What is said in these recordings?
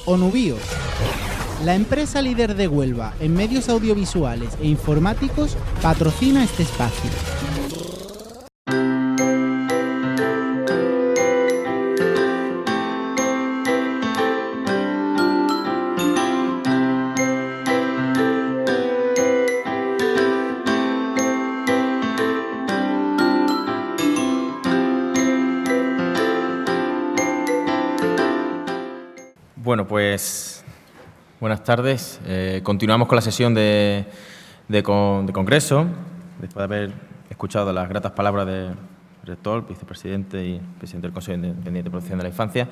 Onubio. La empresa líder de Huelva en medios audiovisuales e informáticos patrocina este espacio. Bueno, pues buenas tardes. Continuamos con la sesión de congreso, después de haber escuchado las gratas palabras del rector, vicepresidente y presidente del Consejo Independiente de Protección de la Infancia.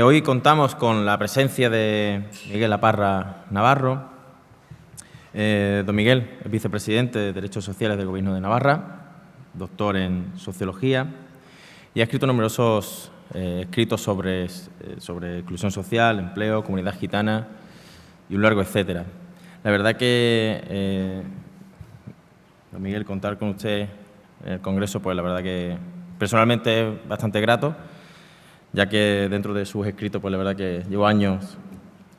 Hoy contamos con la presencia de Miguel Laparra Navarro. Don Miguel es vicepresidente de Derechos Sociales del Gobierno de Navarra, doctor en Sociología y ha escrito numerosos escritos sobre inclusión social, empleo, comunidad gitana y un largo etcétera. La verdad que, don Miguel, contar con usted en el Congreso, pues la verdad que personalmente es bastante grato, ya que dentro de sus escritos, pues la verdad que llevo años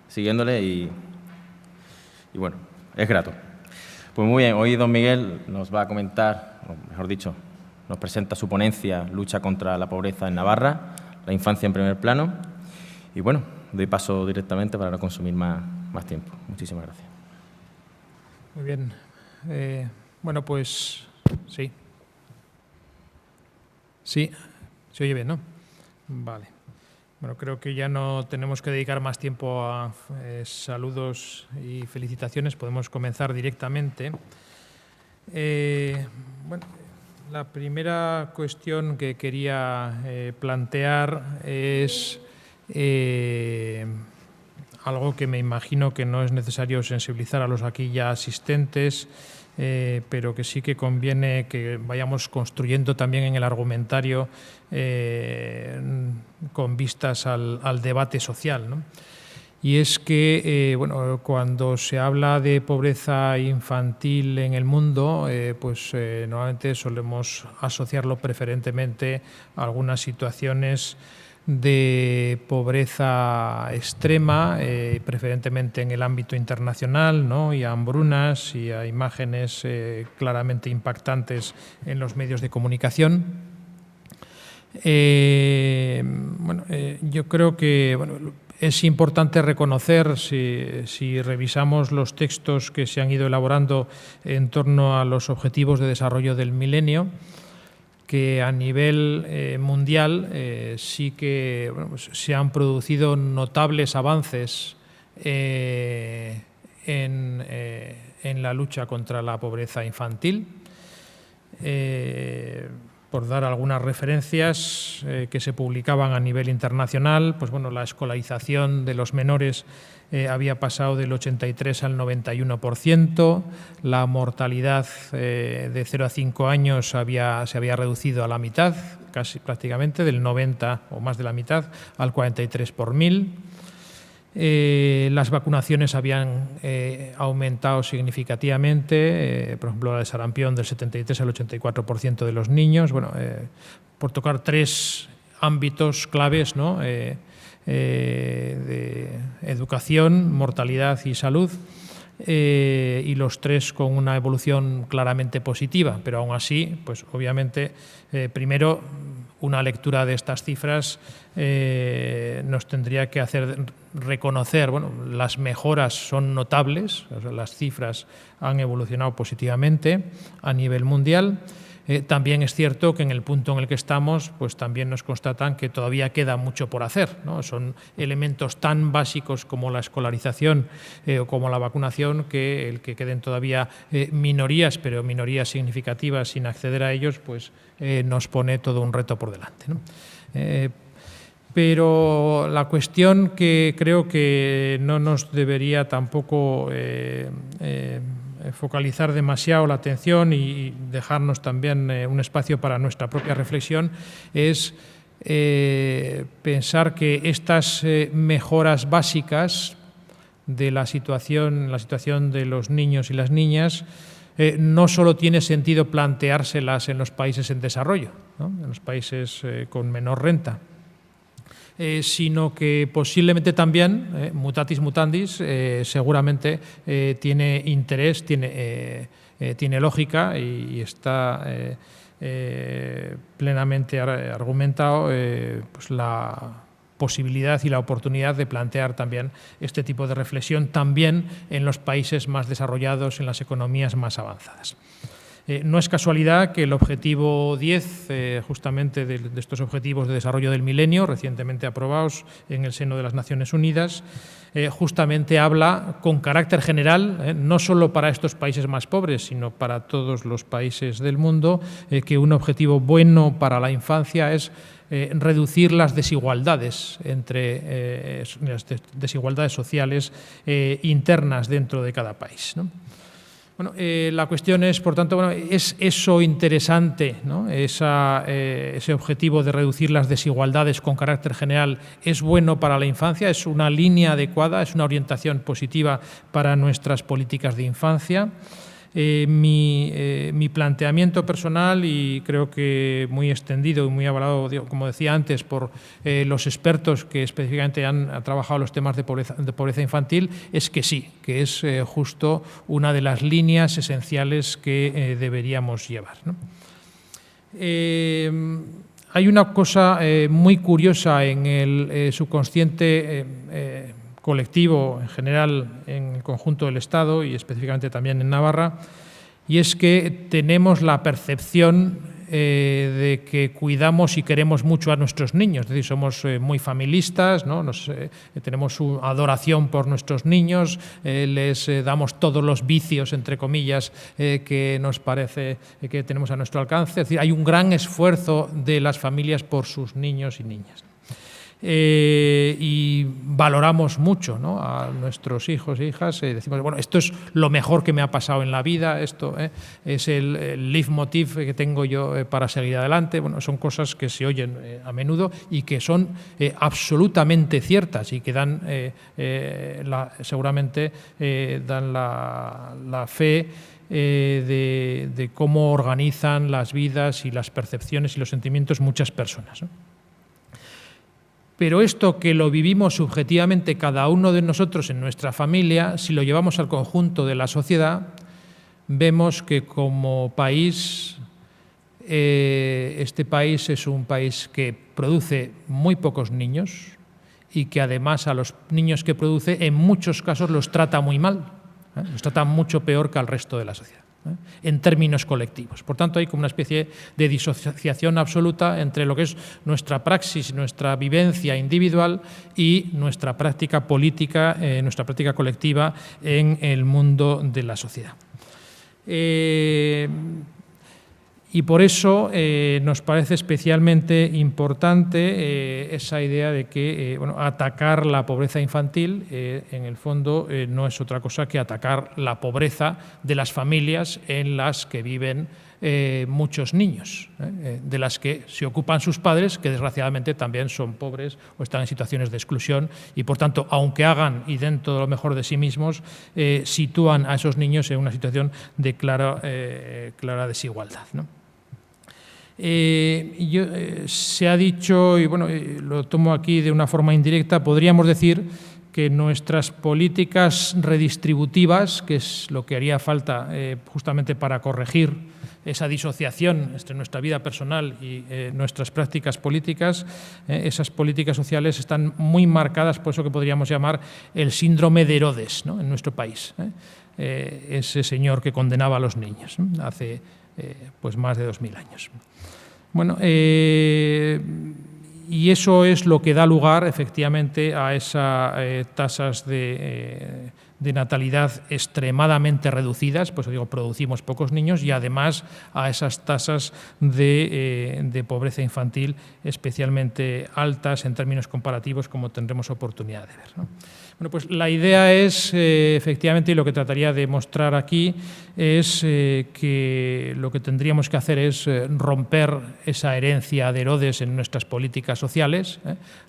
siguiéndole y bueno, es grato. Pues muy bien, hoy don Miguel nos va a comentar, o mejor dicho, nos presenta su ponencia Lucha contra la pobreza en Navarra, la infancia en primer plano. Y bueno, doy paso directamente para no consumir más tiempo. Muchísimas gracias. Muy bien. Bueno, pues sí. Sí, se oye bien, ¿no? Vale. Bueno, creo que ya no tenemos que dedicar más tiempo a saludos y felicitaciones. Podemos comenzar directamente. Bueno, la primera cuestión que quería plantear es algo que me imagino que no es necesario sensibilizar a los aquí ya asistentes, pero que sí que conviene que vayamos construyendo también en el argumentario con vistas al debate social, ¿no? Y es que, bueno, cuando se habla de pobreza infantil en el mundo, normalmente solemos asociarlo preferentemente a algunas situaciones de pobreza extrema, preferentemente en el ámbito internacional, ¿no? Y a hambrunas y a imágenes claramente impactantes en los medios de comunicación. Yo creo que es importante reconocer, si revisamos los textos que se han ido elaborando en torno a los objetivos de desarrollo del milenio, que a nivel mundial sí que se han producido notables avances en la lucha contra la pobreza infantil. Por dar algunas referencias que se publicaban a nivel internacional, pues bueno, la escolarización de los menores había pasado del 83 al 91%, la mortalidad de 0 a 5 años se había reducido a la mitad, casi prácticamente, del 90 o más de la mitad al 43 por 1000. Las vacunaciones habían aumentado significativamente, por ejemplo, la de sarampión del 73 al 84% de los niños. Bueno, por tocar tres ámbitos claves, ¿no? De educación, mortalidad y salud, y los tres con una evolución claramente positiva, pero aún así, pues obviamente, primero, una lectura de estas cifras nos tendría que hacer reconocer, bueno, las mejoras son notables, o sea, las cifras han evolucionado positivamente a nivel mundial. También es cierto que en el punto en el que estamos, pues también nos constatan que todavía queda mucho por hacer, ¿no? Son elementos tan básicos como la escolarización o como la vacunación, que el que queden todavía minorías, pero minorías significativas sin acceder a ellos, pues nos pone todo un reto por delante, ¿no? Pero la cuestión que creo que no nos debería tampoco focalizar demasiado la atención y dejarnos también un espacio para nuestra propia reflexión es pensar que estas mejoras básicas de la situación de los niños y las niñas no solo tiene sentido planteárselas en los países en desarrollo, ¿no? En los países con menor renta. sino que posiblemente también, mutatis mutandis, seguramente tiene interés, tiene lógica y está plenamente argumentado pues la posibilidad y la oportunidad de plantear también este tipo de reflexión también en los países más desarrollados, en las economías más avanzadas. No es casualidad que el objetivo 10, justamente de estos objetivos de desarrollo del milenio, recientemente aprobados en el seno de las Naciones Unidas, justamente habla con carácter general, no solo para estos países más pobres, sino para todos los países del mundo, que un objetivo bueno para la infancia es reducir las desigualdades las desigualdades sociales internas dentro de cada país, ¿no? Bueno, la cuestión es, por tanto, bueno, ¿es eso interesante, ¿no? Ese objetivo de reducir las desigualdades con carácter general es bueno para la infancia? ¿Es una línea adecuada? ¿Es una orientación positiva para nuestras políticas de infancia? Mi planteamiento personal, y creo que muy extendido y muy avalado, como decía antes, por los expertos que específicamente han trabajado los temas de pobreza infantil, es que sí, que es justo una de las líneas esenciales que deberíamos llevar, ¿no? Hay una cosa muy curiosa en el subconsciente colectivo en general en el conjunto del Estado y específicamente también en Navarra, y es que tenemos la percepción de que cuidamos y queremos mucho a nuestros niños, es decir, somos muy familistas, ¿no? Tenemos adoración por nuestros niños, les damos todos los vicios, entre comillas, que nos parece que tenemos a nuestro alcance, es decir, hay un gran esfuerzo de las familias por sus niños y niñas. Y valoramos mucho, ¿no?, a nuestros hijos e hijas, decimos, bueno, esto es lo mejor que me ha pasado en la vida, esto es el leitmotiv que tengo yo para seguir adelante. Bueno, son cosas que se oyen a menudo y que son absolutamente ciertas y que dan seguramente dan la fe de cómo organizan las vidas y las percepciones y los sentimientos muchas personas, ¿no? Pero esto que lo vivimos subjetivamente cada uno de nosotros en nuestra familia, si lo llevamos al conjunto de la sociedad, vemos que como país, este país es un país que produce muy pocos niños y que además a los niños que produce en muchos casos los trata muy mal, los trata mucho peor que al resto de la sociedad, en términos colectivos. Por tanto, hay como una especie de disociación absoluta entre lo que es nuestra praxis, nuestra vivencia individual y nuestra práctica política, nuestra práctica colectiva en el mundo de la sociedad. Y por eso nos parece especialmente importante esa idea de que bueno, atacar la pobreza infantil en el fondo no es otra cosa que atacar la pobreza de las familias en las que viven muchos niños, de las que se ocupan sus padres, que desgraciadamente también son pobres o están en situaciones de exclusión y, por tanto, aunque hagan y den todo lo mejor de sí mismos, sitúan a esos niños en una situación de clara desigualdad, ¿no? Se ha dicho, y bueno, lo tomo aquí de una forma indirecta, podríamos decir que nuestras políticas redistributivas, que es lo que haría falta justamente para corregir esa disociación entre nuestra vida personal y nuestras prácticas políticas, esas políticas sociales están muy marcadas por eso que podríamos llamar el síndrome de Herodes, ¿no?, en nuestro país, ese señor que condenaba a los niños, ¿no?, hace pues más de 2000 años. Bueno, y eso es lo que da lugar efectivamente a esas tasas de natalidad extremadamente reducidas, pues digo, producimos pocos niños, y además a esas tasas de pobreza infantil especialmente altas en términos comparativos, como tendremos oportunidad de ver, ¿no? Bueno, pues la idea es, efectivamente, y lo que trataría de mostrar aquí es que lo que tendríamos que hacer es romper esa herencia de Herodes en nuestras políticas sociales,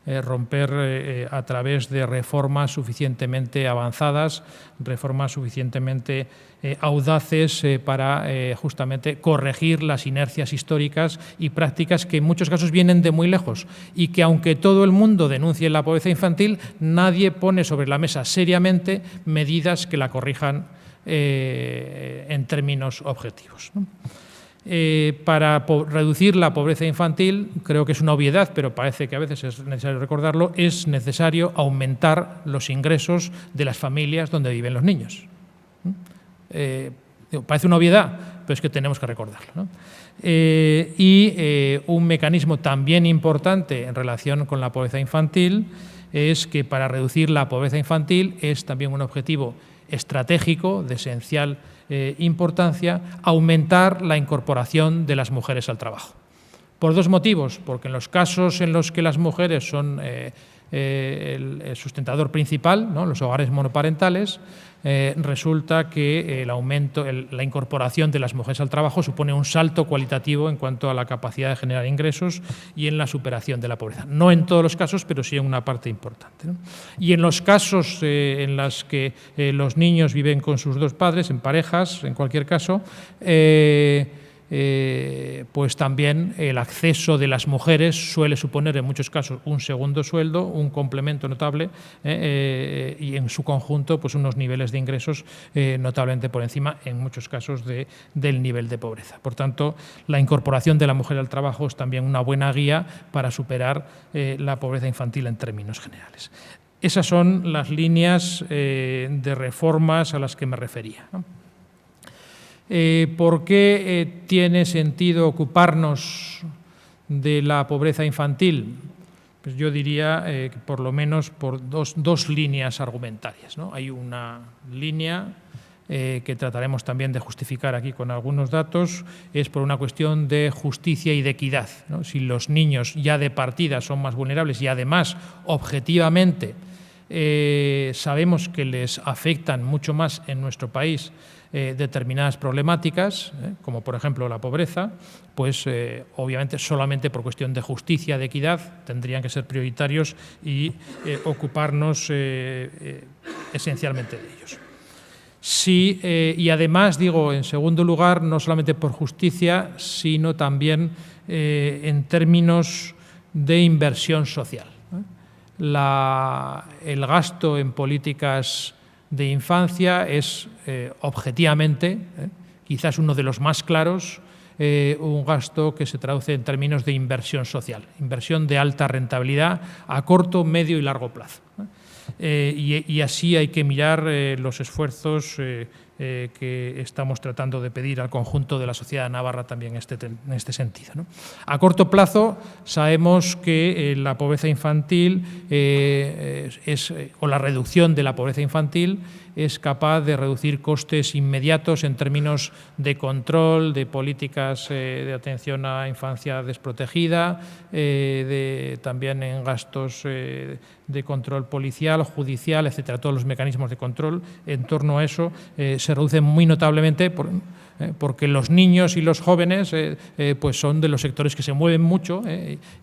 romper a través de reformas suficientemente avanzadas acertadas, reformas suficientemente audaces para justamente corregir las inercias históricas y prácticas que en muchos casos vienen de muy lejos y que, aunque todo el mundo denuncie la pobreza infantil, nadie pone sobre la mesa seriamente medidas que la corrijan en términos objetivos, ¿no? Para reducir la pobreza infantil, creo que es una obviedad, pero parece que a veces es necesario recordarlo, es necesario aumentar los ingresos de las familias donde viven los niños. Parece una obviedad, pero es que tenemos que recordarlo, ¿no? Un mecanismo también importante en relación con la pobreza infantil es que para reducir la pobreza infantil es también un objetivo estratégico de esencial importancia aumentar la incorporación de las mujeres al trabajo. Por dos motivos, porque en los casos en los que las mujeres son el sustentador principal, ¿no?, los hogares monoparentales, resulta que el aumento, la incorporación de las mujeres al trabajo supone un salto cualitativo en cuanto a la capacidad de generar ingresos y en la superación de la pobreza. No en todos los casos, pero sí en una parte importante, ¿no? Y en los casos en los que los niños viven con sus dos padres, en parejas, en cualquier caso, pues también el acceso de las mujeres suele suponer en muchos casos un segundo sueldo, un complemento notable y en su conjunto pues unos niveles de ingresos notablemente por encima en muchos casos del nivel de pobreza. Por tanto, la incorporación de la mujer al trabajo es también una buena guía para superar la pobreza infantil en términos generales. Esas son las líneas de reformas a las que me refería, ¿no? ¿Por qué tiene sentido ocuparnos de la pobreza infantil? Pues yo diría que por lo menos por dos líneas argumentarias, ¿no? Hay una línea que trataremos también de justificar aquí con algunos datos, es por una cuestión de justicia y de equidad, ¿no? Si los niños ya de partida son más vulnerables y además objetivamente sabemos que les afectan mucho más en nuestro país determinadas problemáticas, como por ejemplo la pobreza, pues obviamente solamente por cuestión de justicia, de equidad, tendrían que ser prioritarios y ocuparnos esencialmente de ellos. Sí, y además, digo, en segundo lugar, no solamente por justicia, sino también en términos de inversión social. El gasto en políticas de infancia es objetivamente, quizás uno de los más claros, un gasto que se traduce en términos de inversión social, inversión de alta rentabilidad a corto, medio y largo plazo. Y así hay que mirar los esfuerzos que estamos tratando de pedir al conjunto de la sociedad navarra también en este sentido, ¿no? A corto plazo sabemos que la pobreza infantil o la reducción de la pobreza infantil es capaz de reducir costes inmediatos en términos de control, de políticas de atención a infancia desprotegida, también en gastos de control policial, judicial, etcétera. Todos los mecanismos de control en torno a eso se reducen muy notablemente porque los niños y los jóvenes pues son de los sectores que se mueven mucho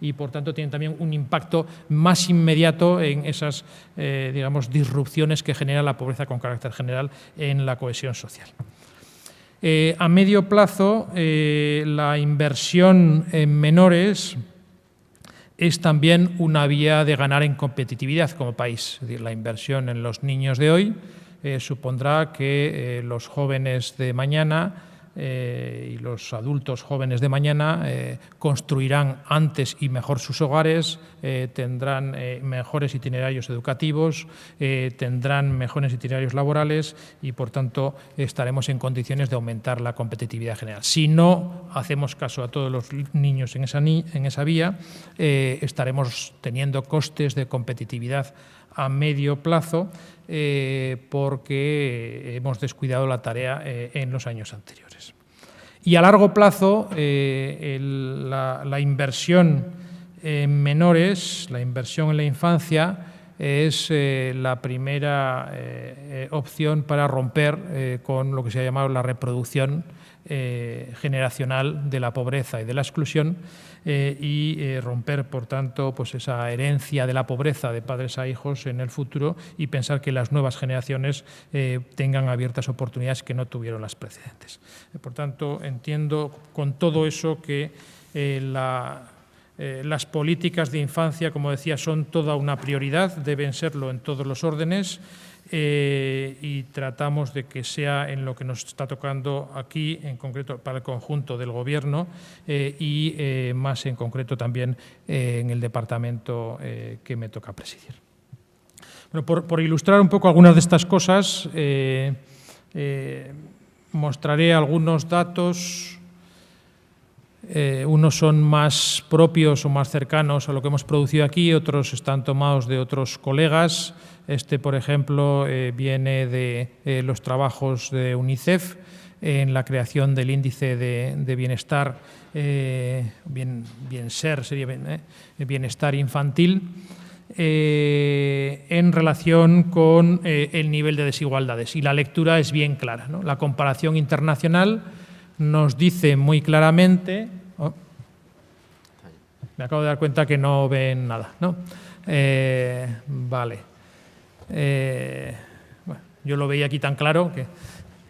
y por tanto tienen también un impacto más inmediato en esas digamos disrupciones que genera la pobreza con carácter general en la cohesión social. A medio plazo, la inversión en menores es también una vía de ganar en competitividad como país. Es decir, la inversión en los niños de hoy supondrá que los jóvenes de mañana y los adultos jóvenes de mañana construirán antes y mejor sus hogares, tendrán mejores itinerarios educativos, tendrán mejores itinerarios laborales y, por tanto, estaremos en condiciones de aumentar la competitividad general. Si no hacemos caso a todos los niños en esa vía, estaremos teniendo costes de competitividad a medio plazo porque hemos descuidado la tarea en los años anteriores. Y a largo plazo, la inversión en menores, la inversión en la infancia, es la primera opción para romper con lo que se ha llamado la reproducción generacional de la pobreza y de la exclusión y romper, por tanto, pues esa herencia de la pobreza de padres a hijos en el futuro y pensar que las nuevas generaciones tengan abiertas oportunidades que no tuvieron las precedentes. Por tanto, entiendo con todo eso que las políticas de infancia, como decía, son toda una prioridad, deben serlo en todos los órdenes y tratamos de que sea en lo que nos está tocando aquí, en concreto para el conjunto del Gobierno y más en concreto también en el departamento que me toca presidir. Bueno, por ilustrar un poco algunas de estas cosas, mostraré algunos datos. Unos son más propios o más cercanos a lo que hemos producido aquí, otros están tomados de otros colegas. Este, por ejemplo, viene de los trabajos de UNICEF en la creación del índice de bienestar, bienestar infantil, en relación con el nivel de desigualdades. Y la lectura es bien clara, ¿no? La comparación internacional nos dice muy claramente... me acabo de dar cuenta que no ven nada, ¿no? Vale. Bueno, yo lo veía aquí tan claro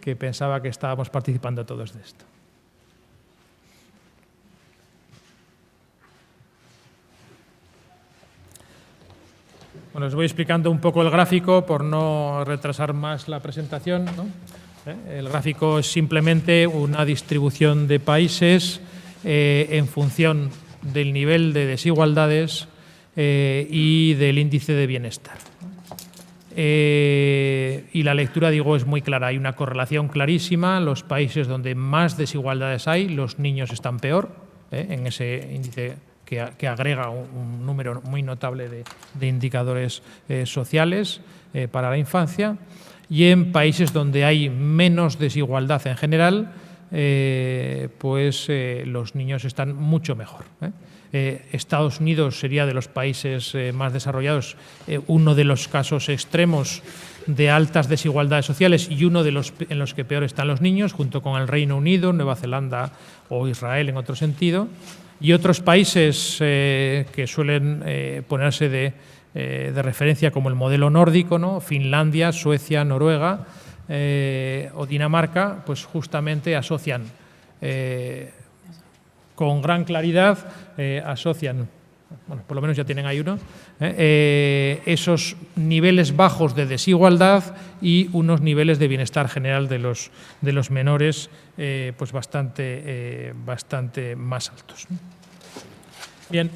que pensaba que estábamos participando todos de esto. Bueno, os voy explicando un poco el gráfico por no retrasar más la presentación, ¿no? El gráfico es simplemente una distribución de países en función del nivel de desigualdades y del índice de bienestar. Y la lectura, digo, es muy clara. Hay una correlación clarísima. Los países donde más desigualdades hay, los niños están peor, en ese índice que agrega un número muy notable de indicadores sociales para la infancia. Y en países donde hay menos desigualdad en general, pues los niños están mucho mejor. Estados Unidos sería de los países más desarrollados, uno de los casos extremos de altas desigualdades sociales y uno de los en los que peor están los niños, junto con el Reino Unido, Nueva Zelanda o Israel en otro sentido. Y otros países que suelen ponerse de referencia como el modelo nórdico, ¿no? Finlandia, Suecia, Noruega o Dinamarca, pues justamente asocian con gran claridad, asocian, bueno, por lo menos ya tienen ahí uno, esos niveles bajos de desigualdad y unos niveles de bienestar general de los menores pues bastante más altos. Bien,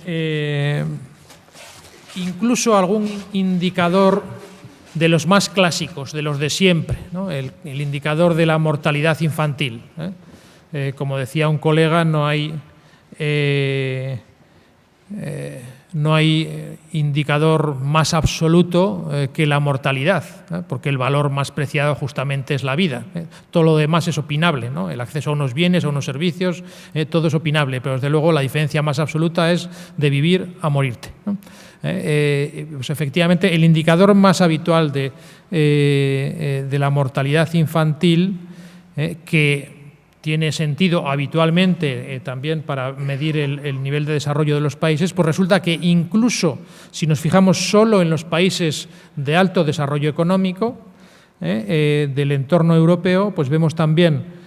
incluso algún indicador de los más clásicos, de los de siempre, ¿no? El indicador de la mortalidad infantil. Como decía un colega, no hay indicador más absoluto que la mortalidad, porque el valor más preciado justamente es la vida. Todo lo demás es opinable, ¿no? El acceso a unos bienes, a unos servicios, todo es opinable, pero desde luego la diferencia más absoluta es de vivir a morirte, ¿no? Pues efectivamente, el indicador más habitual de la mortalidad infantil, que tiene sentido habitualmente también para medir el nivel de desarrollo de los países, pues resulta que incluso si nos fijamos solo en los países de alto desarrollo económico del entorno europeo, pues vemos también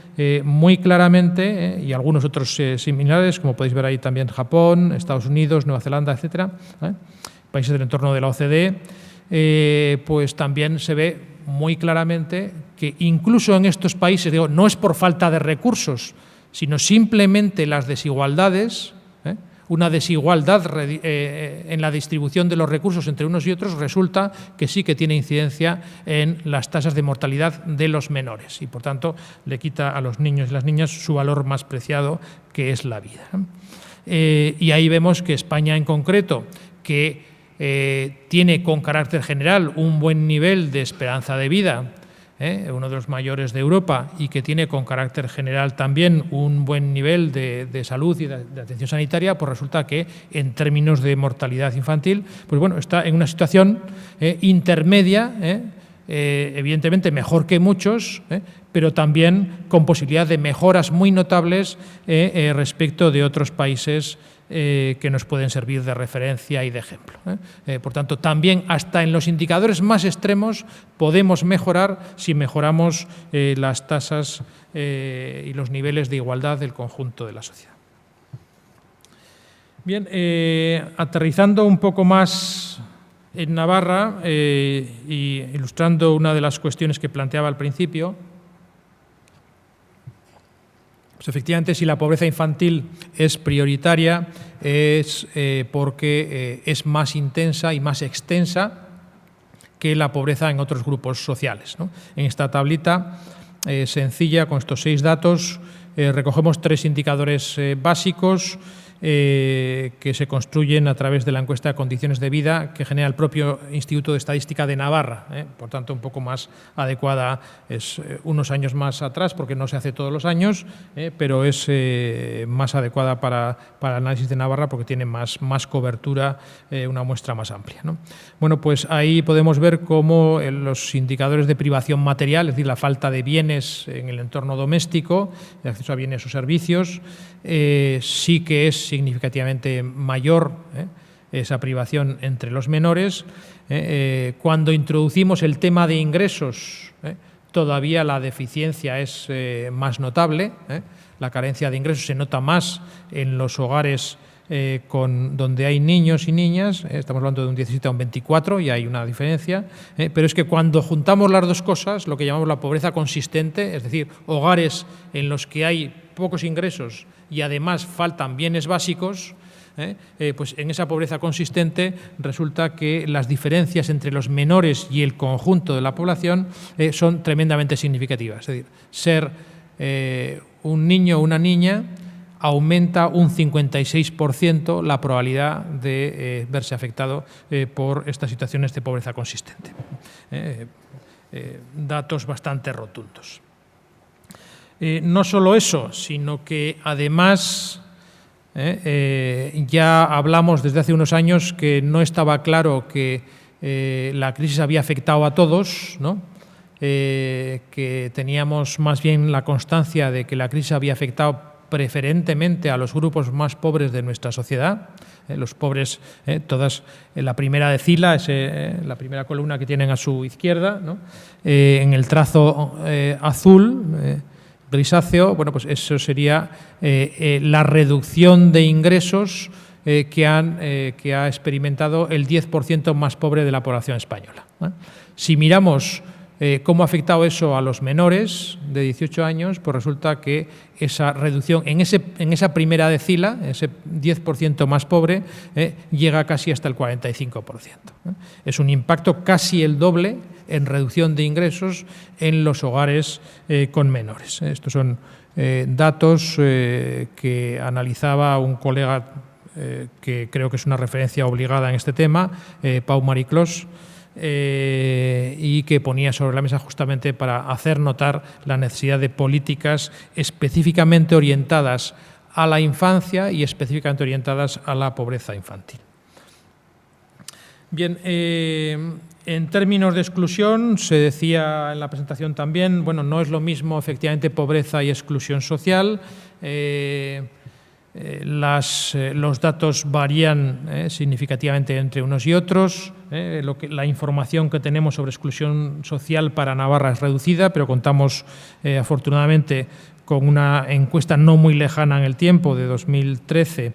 muy claramente, y algunos otros similares, como podéis ver ahí también Japón, Estados Unidos, Nueva Zelanda, etcétera, países del entorno de la OCDE, pues también se ve muy claramente que incluso en estos países, digo, no es por falta de recursos, sino simplemente las desigualdades, una desigualdad en la distribución de los recursos entre unos y otros, resulta que sí que tiene incidencia en las tasas de mortalidad de los menores y, por tanto, le quita a los niños y las niñas su valor más preciado, que es la vida. Y ahí vemos que España en concreto, que tiene con carácter general un buen nivel de esperanza de vida, uno de los mayores de Europa, y que tiene con carácter general también un buen nivel de salud y de atención sanitaria, pues resulta que en términos de mortalidad infantil, pues bueno, está en una situación intermedia evidentemente mejor que muchos, pero también con posibilidad de mejoras muy notables respecto de otros países que nos pueden servir de referencia y de ejemplo. Por tanto, también hasta en los indicadores más extremos podemos mejorar si mejoramos las tasas y los niveles de igualdad del conjunto de la sociedad. Bien, aterrizando un poco más en Navarra y ilustrando una de las cuestiones que planteaba al principio, pues efectivamente, si la pobreza infantil es prioritaria es porque es más intensa y más extensa que la pobreza en otros grupos sociales, ¿no? En esta tablita sencilla, con estos 6 datos, recogemos 3 indicadores básicos que se construyen a través de la encuesta de condiciones de vida que genera el propio Instituto de Estadística de Navarra. Por tanto, un poco más adecuada, es unos años más atrás, porque no se hace todos los años, pero es más adecuada para el análisis de Navarra porque tiene más cobertura, una muestra más amplia, ¿no? Bueno, pues ahí podemos ver cómo los indicadores de privación material, es decir, la falta de bienes en el entorno doméstico, de acceso a bienes o servicios, sí que es significativamente mayor esa privación entre los menores. Cuando introducimos el tema de ingresos, todavía la deficiencia es más notable. La carencia de ingresos se nota más en los hogares donde hay niños y niñas, estamos hablando de un 17 a un 24 y hay una diferencia, pero es que cuando juntamos las dos cosas, lo que llamamos la pobreza consistente, es decir, hogares en los que hay pocos ingresos y además faltan bienes básicos, pues en esa pobreza consistente resulta que las diferencias entre los menores y el conjunto de la población son tremendamente significativas. Es decir, ser un niño o una niña aumenta un 56% la probabilidad de verse afectado por estas situaciones de pobreza consistente. Datos bastante rotundos. No solo eso, sino que además ya hablamos desde hace unos años que no estaba claro que la crisis había afectado a todos, ¿no? Que teníamos más bien la constancia de que la crisis había afectado preferentemente a los grupos más pobres de nuestra sociedad. Los pobres, todas en la primera decila, la primera columna que tienen a su izquierda, ¿no? En el trazo azul, grisáceo, bueno, pues eso sería la reducción de ingresos que ha experimentado el 10% más pobre de la población española. Si miramos cómo ha afectado eso a los menores de 18 años, pues resulta que esa reducción en esa primera decila, ese 10% más pobre, llega casi hasta el 45%. Es un impacto casi el doble en reducción de ingresos en los hogares con menores. Estos son datos que analizaba un colega que creo que es una referencia obligada en este tema, Pau Mariclós, y que ponía sobre la mesa justamente para hacer notar la necesidad de políticas específicamente orientadas a la infancia y específicamente orientadas a la pobreza infantil. Bien, en términos de exclusión, se decía en la presentación también, bueno, no es lo mismo efectivamente pobreza y exclusión social. Los datos varían significativamente entre unos y otros. La información que tenemos sobre exclusión social para Navarra es reducida, pero contamos afortunadamente con una encuesta no muy lejana en el tiempo, de 2013,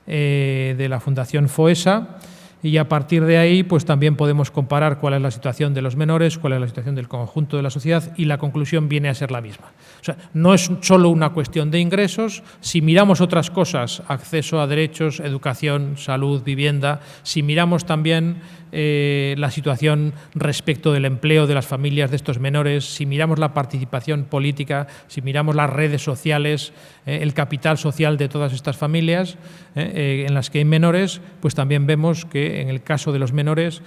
de la Fundación FOESA, y a partir de ahí pues también podemos comparar cuál es la situación de los menores, cuál es la situación del conjunto de la sociedad, y la conclusión viene a ser la misma. O sea, no es solo una cuestión de ingresos. Si miramos otras cosas, acceso a derechos, educación, salud, vivienda, si miramos también la situación respecto del empleo de las familias de estos menores, si miramos la participación política, si miramos las redes sociales, el capital social de todas estas familias en las que hay menores, pues también vemos que en el caso de los menores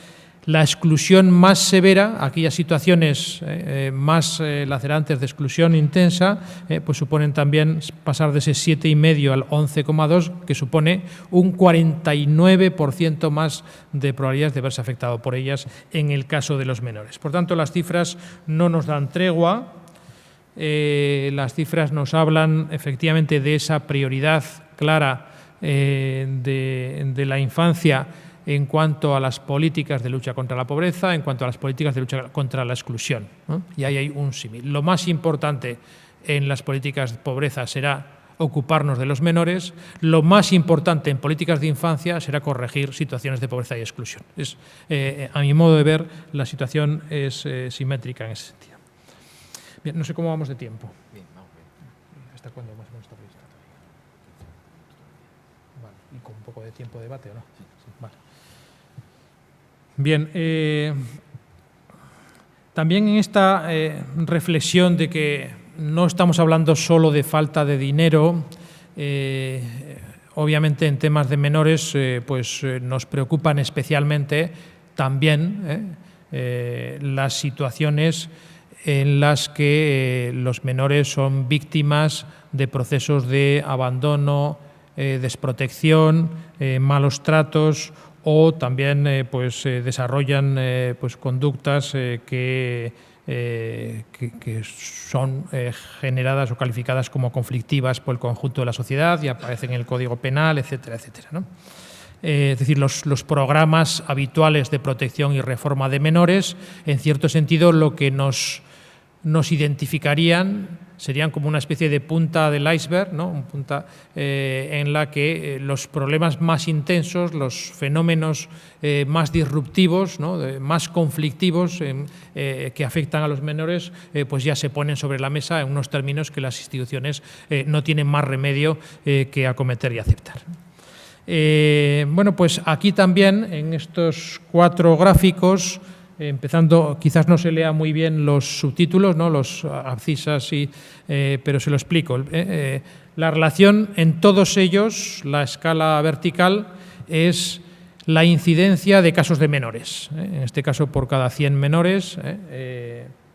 La exclusión más severa, aquellas situaciones más lacerantes de exclusión intensa, pues suponen también pasar de ese 7,5 al 11,2, que supone un 49% más de probabilidades de verse afectado por ellas en el caso de los menores. Por tanto, las cifras no nos dan tregua. Las cifras nos hablan efectivamente de esa prioridad clara de la infancia en cuanto a las políticas de lucha contra la pobreza, en cuanto a las políticas de lucha contra la exclusión, ¿no? Y ahí hay un símil. Lo más importante en las políticas de pobreza será ocuparnos de los menores. Lo más importante en políticas de infancia será corregir situaciones de pobreza y exclusión. A mi modo de ver, la situación es simétrica en ese sentido. Bien, no sé cómo vamos de tiempo. Bien, vamos bien. ¿Hasta cuándo más o menos está previsto? Vale. ¿Y con un poco de tiempo de debate o no? Sí. Vale. Bien, también en esta reflexión de que no estamos hablando solo de falta de dinero, obviamente en temas de menores nos preocupan especialmente también las situaciones en las que los menores son víctimas de procesos de abandono, desprotección, malos tratos, o también desarrollan conductas que son generadas o calificadas como conflictivas por el conjunto de la sociedad y aparecen en el Código Penal, etcétera, etcétera, ¿no? Es decir, los programas habituales de protección y reforma de menores, en cierto sentido, lo que nos identificarían serían como una especie de punta del iceberg, ¿no? Punta en la que los problemas más intensos, los fenómenos más disruptivos, ¿no? Más conflictivos que afectan a los menores, pues ya se ponen sobre la mesa en unos términos que las instituciones no tienen más remedio que acometer y aceptar. Bueno, pues aquí también en estos 4 gráficos, empezando, quizás no se lea muy bien los subtítulos, ¿no? Los abscisas, pero se lo explico. La relación en todos ellos, la escala vertical, es la incidencia de casos de menores. En este caso, por cada 100 menores,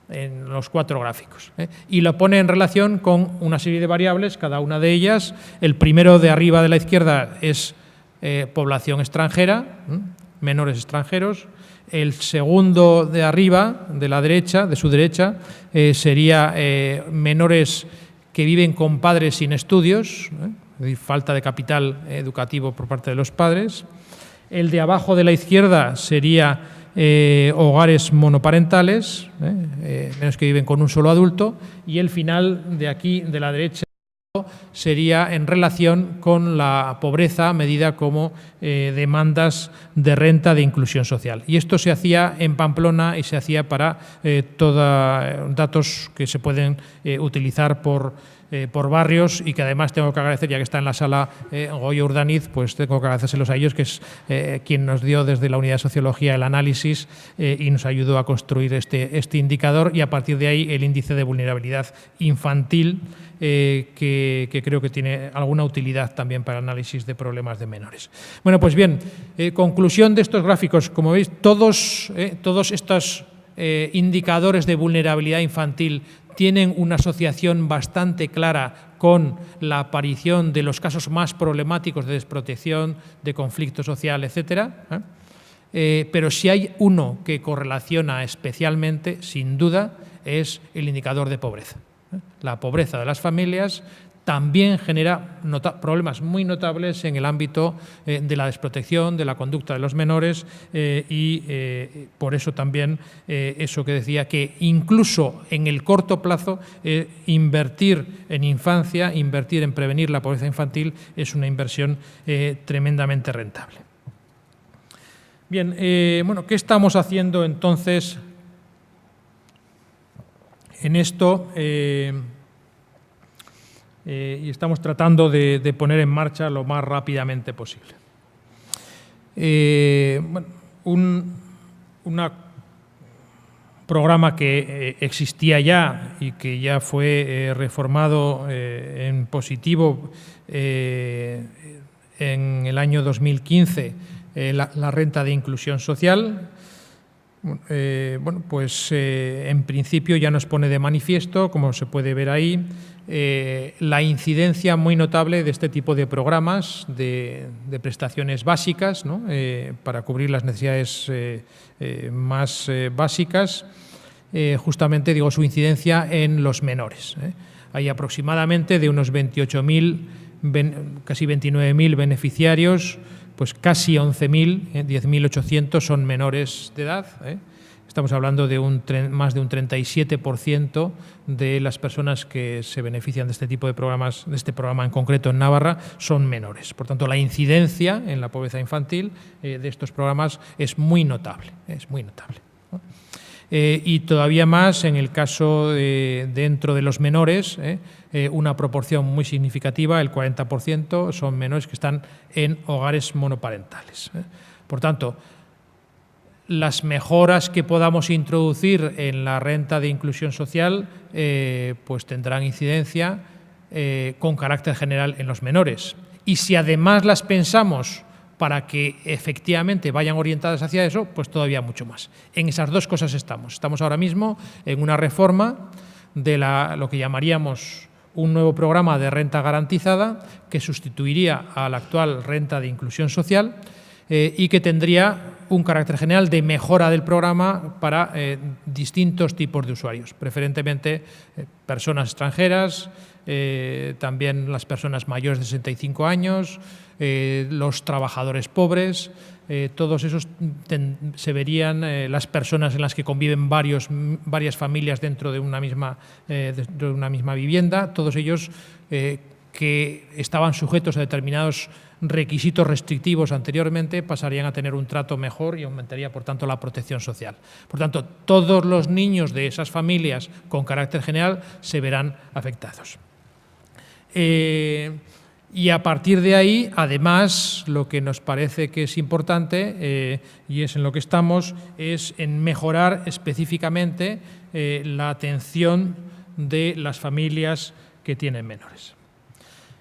en los 4 gráficos. Y lo pone en relación con una serie de variables, cada una de ellas. El primero de arriba de la izquierda es población extranjera, menores extranjeros. El segundo de arriba, de la derecha, de su derecha, sería menores que viven con padres sin estudios, es decir, falta de capital educativo por parte de los padres. El de abajo de la izquierda sería hogares monoparentales, menos que viven con un solo adulto. Y el final de aquí, de la derecha, sería en relación con la pobreza medida como demandas de renta de inclusión social. Y esto se hacía en Pamplona y se hacía para datos que se pueden utilizar por barrios y que además tengo que agradecer, ya que está en la sala Goyo Urdaniz, pues tengo que agradecérselos a ellos, que es quien nos dio desde la unidad de sociología el análisis y nos ayudó a construir este indicador, y a partir de ahí el índice de vulnerabilidad infantil, que creo que tiene alguna utilidad también para el análisis de problemas de menores. Bueno, pues bien, conclusión de estos gráficos. Como veis, todos estos indicadores de vulnerabilidad infantil tienen una asociación bastante clara con la aparición de los casos más problemáticos de desprotección, de conflicto social, etcétera. Pero si hay uno que correlaciona especialmente, sin duda, es el indicador de pobreza. La pobreza de las familias también genera problemas muy notables en el ámbito de la desprotección, de la conducta de los menores, y por eso también eso que decía, que incluso en el corto plazo invertir en infancia, invertir en prevenir la pobreza infantil es una inversión tremendamente rentable. Bien, bueno, ¿qué estamos haciendo entonces en esto? Y estamos tratando de poner en marcha lo más rápidamente posible. Bueno, un programa que existía ya y que ya fue reformado en positivo en el año 2015, la renta de inclusión social, En principio ya nos pone de manifiesto, como se puede ver ahí, la incidencia muy notable de este tipo de programas de prestaciones básicas, ¿no? Para cubrir las necesidades más básicas, justamente digo su incidencia en los menores. Hay aproximadamente de unos 28.000, casi 29.000 beneficiarios, pues casi 11.000, 10.800 son menores de edad. Estamos hablando de más de un 37% de las personas que se benefician de este tipo de programas, de este programa en concreto en Navarra, son menores. Por tanto, la incidencia en la pobreza infantil de estos programas es muy notable, ¿no? Y todavía más en el caso dentro de los menores, una proporción muy significativa, el 40%, son menores que están en hogares monoparentales. Por tanto, las mejoras que podamos introducir en la renta de inclusión social pues tendrán incidencia con carácter general en los menores. Y si además las pensamos para que efectivamente vayan orientadas hacia eso, pues todavía mucho más. En esas dos cosas estamos. Estamos ahora mismo en una reforma de lo que llamaríamos un nuevo programa de renta garantizada que sustituiría a la actual renta de inclusión social y que tendría un carácter general de mejora del programa para distintos tipos de usuarios, preferentemente personas extranjeras, también las personas mayores de 65 años, los trabajadores pobres, todos esos se verían las personas en las que conviven varias familias dentro de una misma vivienda, todos ellos que estaban sujetos a determinados requisitos restrictivos anteriormente pasarían a tener un trato mejor y aumentaría, por tanto, la protección social. Por tanto, todos los niños de esas familias con carácter general se verán afectados. Y a partir de ahí, además, lo que nos parece que es importante, y es en lo que estamos, es en mejorar específicamente la atención de las familias que tienen menores.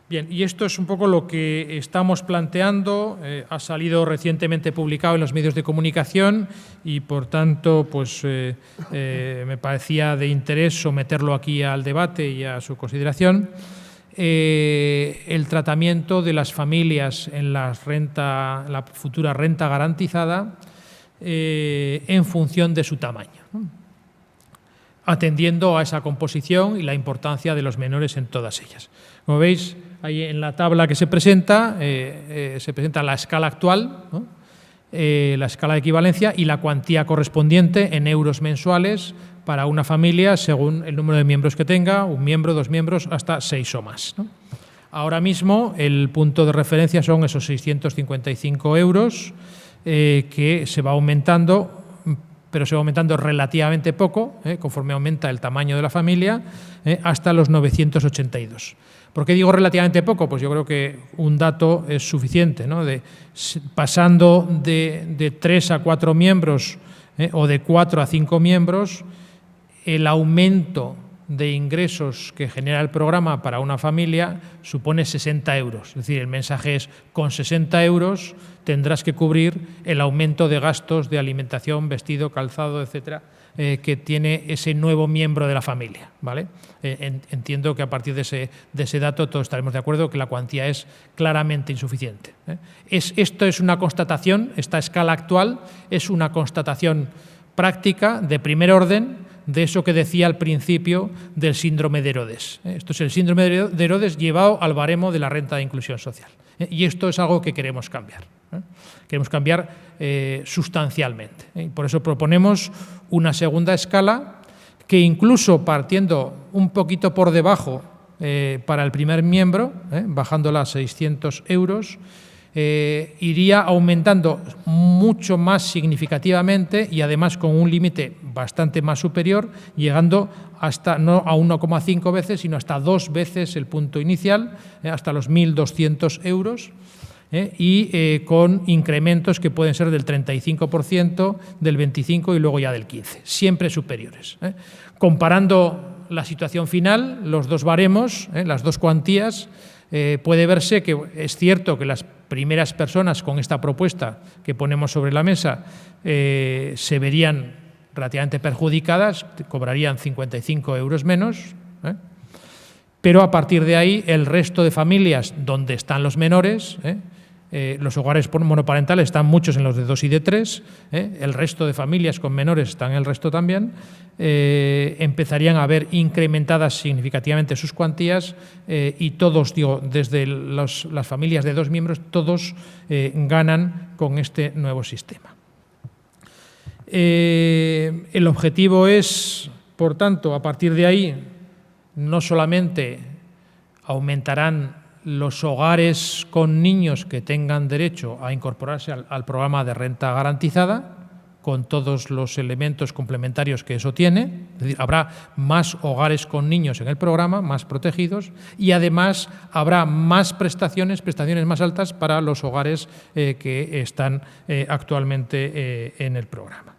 Bien, y esto es un poco lo que estamos planteando, ha salido recientemente publicado en los medios de comunicación y, por tanto, pues me parecía de interés someterlo aquí al debate y a su consideración. El tratamiento de las familias en la futura renta garantizada en función de su tamaño, ¿no? Atendiendo a esa composición y la importancia de los menores en todas ellas. Como veis, ahí en la tabla que se presenta la escala actual, ¿no? La escala de equivalencia y la cuantía correspondiente en euros mensuales para una familia según el número de miembros que tenga, un miembro, 2 miembros, hasta 6 o más, ¿no? Ahora mismo el punto de referencia son esos 655 euros que se va aumentando, pero se va aumentando relativamente poco, conforme aumenta el tamaño de la familia, hasta los 982. ¿Por qué digo relativamente poco? Pues yo creo que un dato es suficiente, ¿no? Pasando de 3 a 4 miembros o de 4 a 5 miembros, el aumento de ingresos que genera el programa para una familia supone 60 euros. Es decir, el mensaje es, con 60 euros tendrás que cubrir el aumento de gastos de alimentación, vestido, calzado, etcétera, que tiene ese nuevo miembro de la familia, ¿vale? Entiendo que a partir de ese dato todos estaremos de acuerdo que la cuantía es claramente insuficiente. Esto es una constatación, esta escala actual es una constatación práctica de primer orden de eso que decía al principio del síndrome de Herodes. Esto es el síndrome de Herodes llevado al baremo de la renta de inclusión social. Y esto es algo que queremos cambiar. Queremos cambiar sustancialmente. Y por eso proponemos una segunda escala que, incluso partiendo un poquito por debajo para el primer miembro, bajándola a 600 euros, iría aumentando mucho más significativamente y además con un límite bastante más superior, llegando hasta no a 1,5 veces, sino hasta 2 veces el punto inicial, hasta los 1.200 euros, y con incrementos que pueden ser del 35%, del 25% y luego ya del 15%, siempre superiores. Comparando la situación final, los dos baremos, las dos cuantías, Puede verse que es cierto que las primeras personas con esta propuesta que ponemos sobre la mesa se verían relativamente perjudicadas, cobrarían 55 euros menos, pero a partir de ahí el resto de familias donde están los menores, los hogares monoparentales están muchos en los de 2 y de 3, el resto de familias con menores están en el resto también, empezarían a ver incrementadas significativamente sus cuantías y todos, digo, desde las familias de 2 miembros, todos ganan con este nuevo sistema. El objetivo es, por tanto, a partir de ahí, no solamente aumentarán los hogares con niños que tengan derecho a incorporarse al programa de renta garantizada, con todos los elementos complementarios que eso tiene, es decir, habrá más hogares con niños en el programa, más protegidos, y además habrá más prestaciones más altas para los hogares que están actualmente en el programa.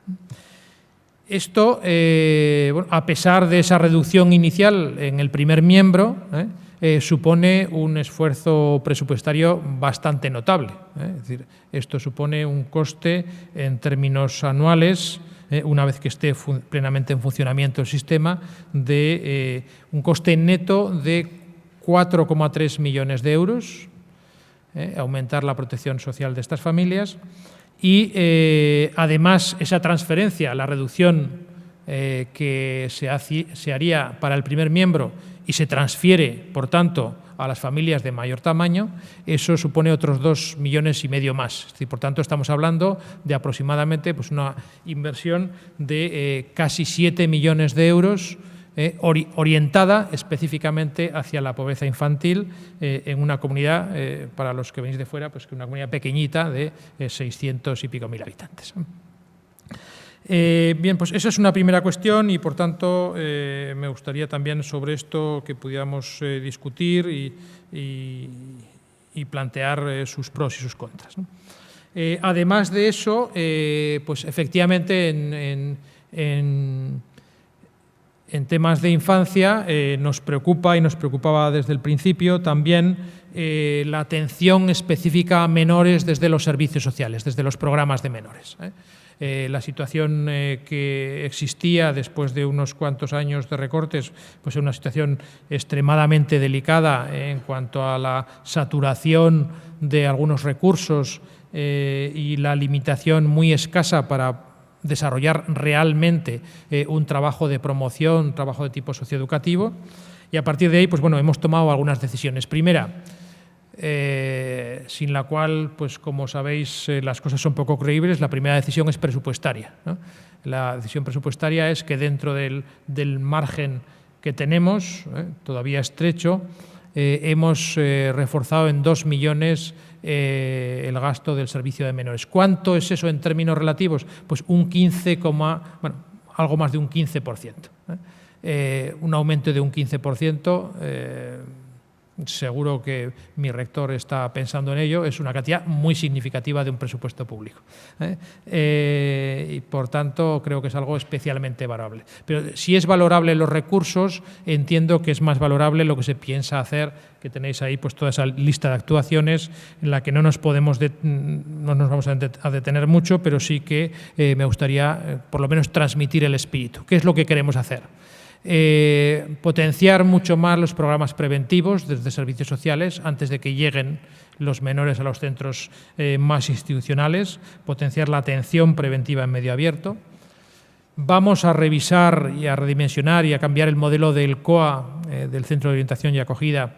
Esto, bueno, a pesar de esa reducción inicial en el primer miembro, supone un esfuerzo presupuestario bastante notable. Es decir, esto supone un coste en términos anuales, una vez que esté plenamente en funcionamiento el sistema, de un coste neto de 4,3 millones de euros, aumentar la protección social de estas familias. Y además esa transferencia, la reducción que se haría para el primer miembro y se transfiere, por tanto, a las familias de mayor tamaño, eso supone otros 2,5 millones más. Es decir, por tanto, estamos hablando de aproximadamente pues, una inversión de casi 7 millones de euros orientada específicamente hacia la pobreza infantil en una comunidad, para los que venís de fuera, pues una comunidad pequeñita de 600 y pico mil habitantes. Bien, pues esa es una primera cuestión y, por tanto, me gustaría también sobre esto que pudiéramos discutir y plantear sus pros y sus contras, ¿no? Además de eso, pues efectivamente en temas de infancia nos preocupa y nos preocupaba desde el principio también la atención específica a menores desde los servicios sociales, desde los programas de menores. La situación que existía después de unos cuantos años de recortes, pues es una situación extremadamente delicada en cuanto a la saturación de algunos recursos y la limitación muy escasa para desarrollar realmente un trabajo de promoción, un trabajo de tipo socioeducativo, y a partir de ahí pues bueno, hemos tomado algunas decisiones. Primera, sin la cual, pues como sabéis, las cosas son poco creíbles. La primera decisión es presupuestaria, ¿no? La decisión presupuestaria es que dentro del margen que tenemos, todavía estrecho, hemos reforzado en 2 millones el gasto del servicio de menores. ¿Cuánto es eso en términos relativos? Pues algo más de un 15%. Un aumento de un 15%, seguro que mi rector está pensando en ello, es una cantidad muy significativa de un presupuesto público. Y por tanto creo que es algo especialmente valorable. Pero si es valorable los recursos, entiendo que es más valorable lo que se piensa hacer, que tenéis ahí pues toda esa lista de actuaciones en la que no nos vamos a detener mucho, pero sí que me gustaría por lo menos transmitir el espíritu. ¿Qué es lo que queremos hacer? Potenciar mucho más los programas preventivos desde servicios sociales antes de que lleguen los menores a los centros más institucionales, potenciar la atención preventiva en medio abierto. Vamos a revisar y a redimensionar y a cambiar el modelo del COA, del Centro de Orientación y Acogida,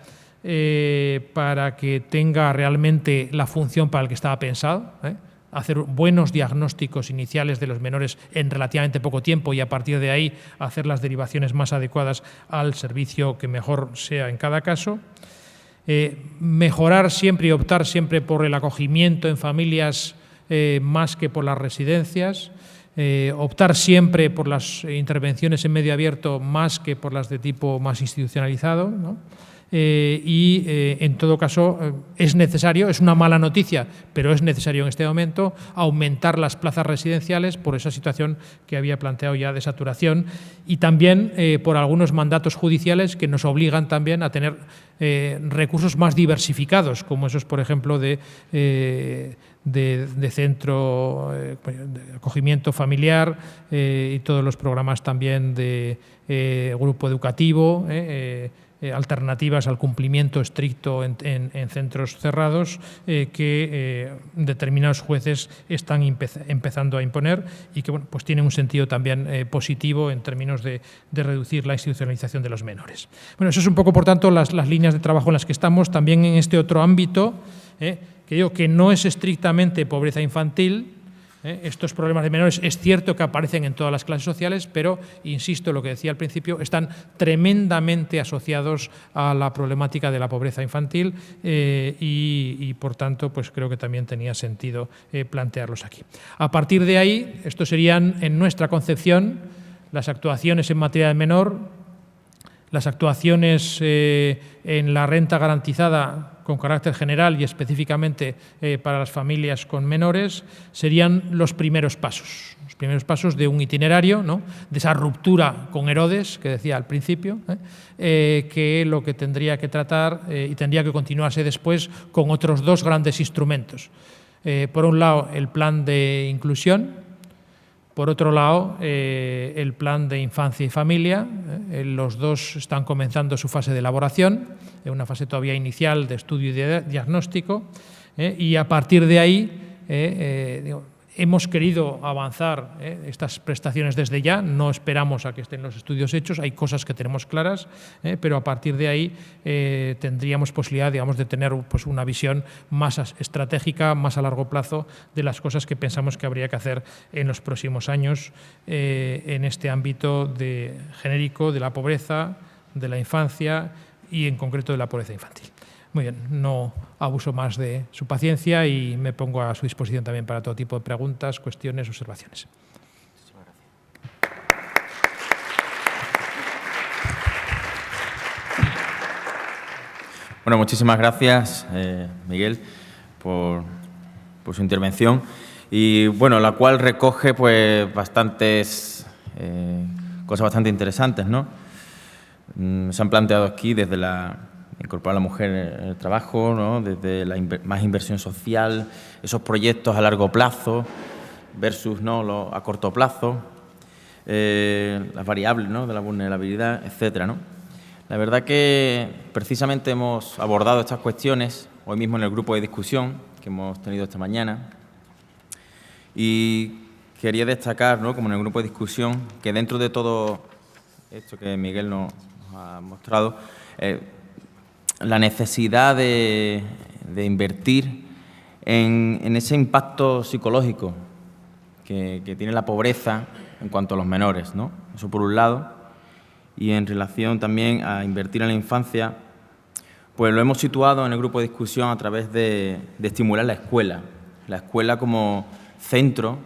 para que tenga realmente la función para la que estaba pensado, hacer buenos diagnósticos iniciales de los menores en relativamente poco tiempo y a partir de ahí hacer las derivaciones más adecuadas al servicio que mejor sea en cada caso. Mejorar siempre y optar siempre por el acogimiento en familias más que por las residencias. Optar siempre por las intervenciones en medio abierto más que por las de tipo más institucionalizado, ¿no? en todo caso es necesario, es una mala noticia, pero es necesario en este momento aumentar las plazas residenciales por esa situación que había planteado ya de saturación y también por algunos mandatos judiciales que nos obligan también a tener recursos más diversificados, como esos, por ejemplo, de centro de acogimiento familiar y todos los programas también de grupo educativo, alternativas al cumplimiento estricto en centros cerrados que determinados jueces están empezando a imponer y que bueno, pues tienen un sentido también positivo en términos de reducir la institucionalización de los menores. Bueno, eso es un poco, por tanto, las líneas de trabajo en las que estamos. También en este otro ámbito, que digo que no es estrictamente pobreza infantil. Estos problemas de menores es cierto que aparecen en todas las clases sociales, pero, insisto, lo que decía al principio, están tremendamente asociados a la problemática de la pobreza infantil y por tanto, pues creo que también tenía sentido plantearlos aquí. A partir de ahí, estos serían, en nuestra concepción, las actuaciones en materia de menor, las actuaciones en la renta garantizada con carácter general y específicamente para las familias con menores, serían los primeros pasos de un itinerario, ¿no?, de esa ruptura con Herodes, que decía al principio, que lo que tendría que tratar y tendría que continuarse después con otros dos grandes instrumentos. Por un lado, el plan de inclusión. Por otro lado, el plan de infancia y familia. Los dos están comenzando su fase de elaboración, en una fase todavía inicial de estudio y de diagnóstico, y a partir de ahí hemos querido avanzar estas prestaciones desde ya, no esperamos a que estén los estudios hechos, hay cosas que tenemos claras, pero a partir de ahí tendríamos posibilidad, digamos, de tener pues, una visión más estratégica, más a largo plazo de las cosas que pensamos que habría que hacer en los próximos años en este ámbito genérico de la pobreza, de la infancia y en concreto de la pobreza infantil. Muy bien, no abuso más de su paciencia y me pongo a su disposición también para todo tipo de preguntas, cuestiones, observaciones. Bueno, muchísimas gracias, Miguel, por su intervención y, bueno, la cual recoge pues bastantes cosas bastante interesantes, ¿no? Se han planteado aquí desde incorporar a la mujer en el trabajo, ¿no?, desde la más inversión social, esos proyectos a largo plazo versus, ¿no?, a corto plazo, las variables, ¿no?, de la vulnerabilidad, etcétera, ¿no? La verdad que precisamente hemos abordado estas cuestiones hoy mismo en el grupo de discusión que hemos tenido esta mañana y quería destacar, ¿no?, como en el grupo de discusión, que dentro de todo esto que Miguel nos ha mostrado, la necesidad de invertir en ese impacto psicológico que tiene la pobreza en cuanto a los menores, ¿no? Eso por un lado. Y en relación también a invertir en la infancia, pues lo hemos situado en el grupo de discusión a través de estimular la escuela como centro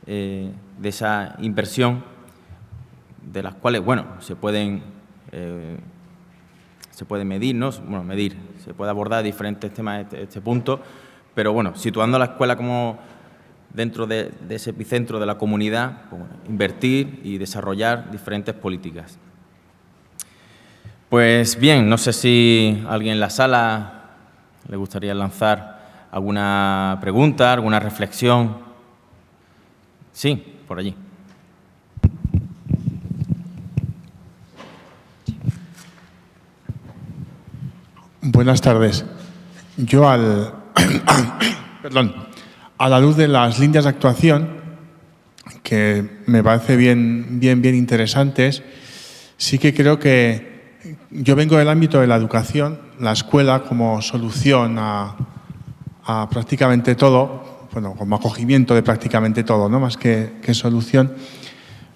de esa inversión, de las cuales, bueno, se puede medir, ¿no? Bueno, se puede abordar diferentes temas este punto, pero bueno, situando la escuela como dentro de ese epicentro de la comunidad, pues bueno, invertir y desarrollar diferentes políticas. Pues bien, no sé si a alguien en la sala le gustaría lanzar alguna pregunta, alguna reflexión. Sí, por allí. Buenas tardes. Yo a la luz de las líneas de actuación, que me parece bien interesantes, sí que creo que yo vengo del ámbito de la educación, la escuela como solución a prácticamente todo, bueno, como acogimiento de prácticamente todo, ¿no?, más que solución.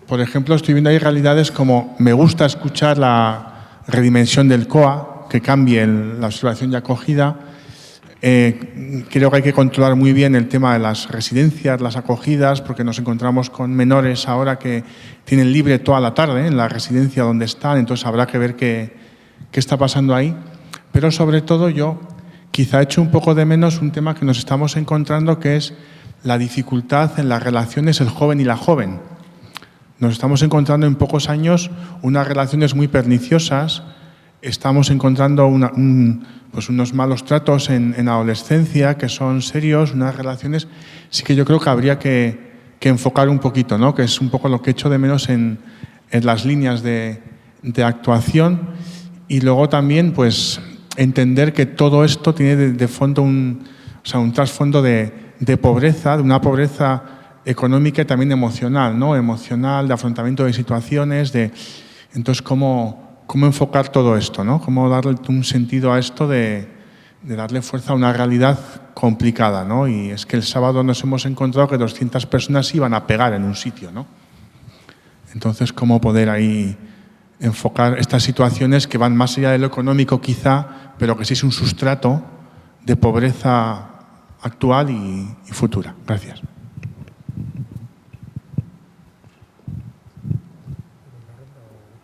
Por ejemplo, estoy viendo ahí realidades como me gusta escuchar la redimensión del COA, que cambie la observación y acogida. Creo que hay que controlar muy bien el tema de las residencias, las acogidas, porque nos encontramos con menores ahora que tienen libre toda la tarde en la residencia donde están, entonces habrá que ver que qué está pasando ahí. Pero sobre todo yo quizá echo un poco de menos un tema que nos estamos encontrando, que es la dificultad en las relaciones el joven y la joven. Nos estamos encontrando en pocos años unas relaciones muy perniciosas, estamos encontrando pues unos malos tratos en adolescencia que son serios, unas relaciones, sí que yo creo que habría que enfocar un poquito, ¿no? Que es un poco lo que echo de menos en las líneas de actuación. Y luego también pues entender que todo esto tiene de fondo un trasfondo de pobreza, de una pobreza económica y también emocional, ¿no? Emocional, de afrontamiento de situaciones, entonces cómo enfocar todo esto, ¿no? Cómo darle un sentido a esto de darle fuerza a una realidad complicada, ¿no? Y es que el sábado nos hemos encontrado que 200 personas iban a pegar en un sitio, ¿no? Entonces, cómo poder ahí enfocar estas situaciones que van más allá de lo económico quizá, pero que sí es un sustrato de pobreza actual y futura. Gracias.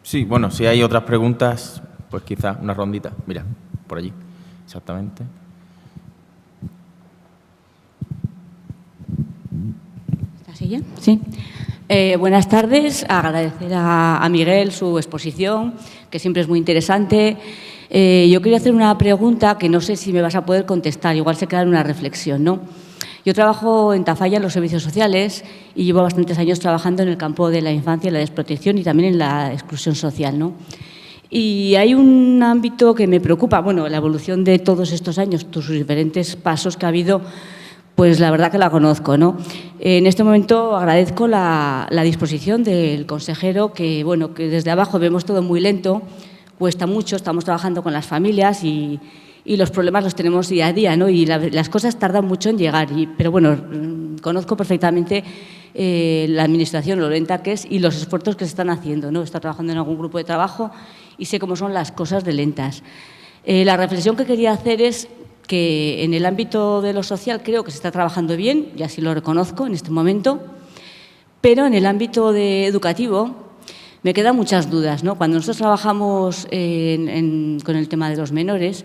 Sí, bueno, si hay otras preguntas, pues quizás una rondita. Mira, por allí, exactamente. ¿Esta silla? Sí. Buenas tardes. Agradecer a Miguel su exposición, que siempre es muy interesante. Yo quería hacer una pregunta que no sé si me vas a poder contestar, igual se queda en una reflexión, ¿no? Yo trabajo en Tafalla en los servicios sociales y llevo bastantes años trabajando en el campo de la infancia y la desprotección y también en la exclusión social, ¿no? Y hay un ámbito que me preocupa, bueno, la evolución de todos estos años, sus diferentes pasos que ha habido, pues la verdad que la conozco, ¿no? En este momento agradezco la disposición del consejero, que, bueno, que desde abajo vemos todo muy lento, cuesta mucho, estamos trabajando con las familias y los problemas los tenemos día a día, ¿no? Y las cosas tardan mucho en llegar. Pero bueno, conozco perfectamente la administración, lo lenta que es y los esfuerzos que se están haciendo, ¿no? He estado trabajando en algún grupo de trabajo y sé cómo son las cosas de lentas. La reflexión que quería hacer es que en el ámbito de lo social creo que se está trabajando bien, y así lo reconozco en este momento, pero en el ámbito educativo me quedan muchas dudas, ¿no? Cuando nosotros trabajamos con el tema de los menores,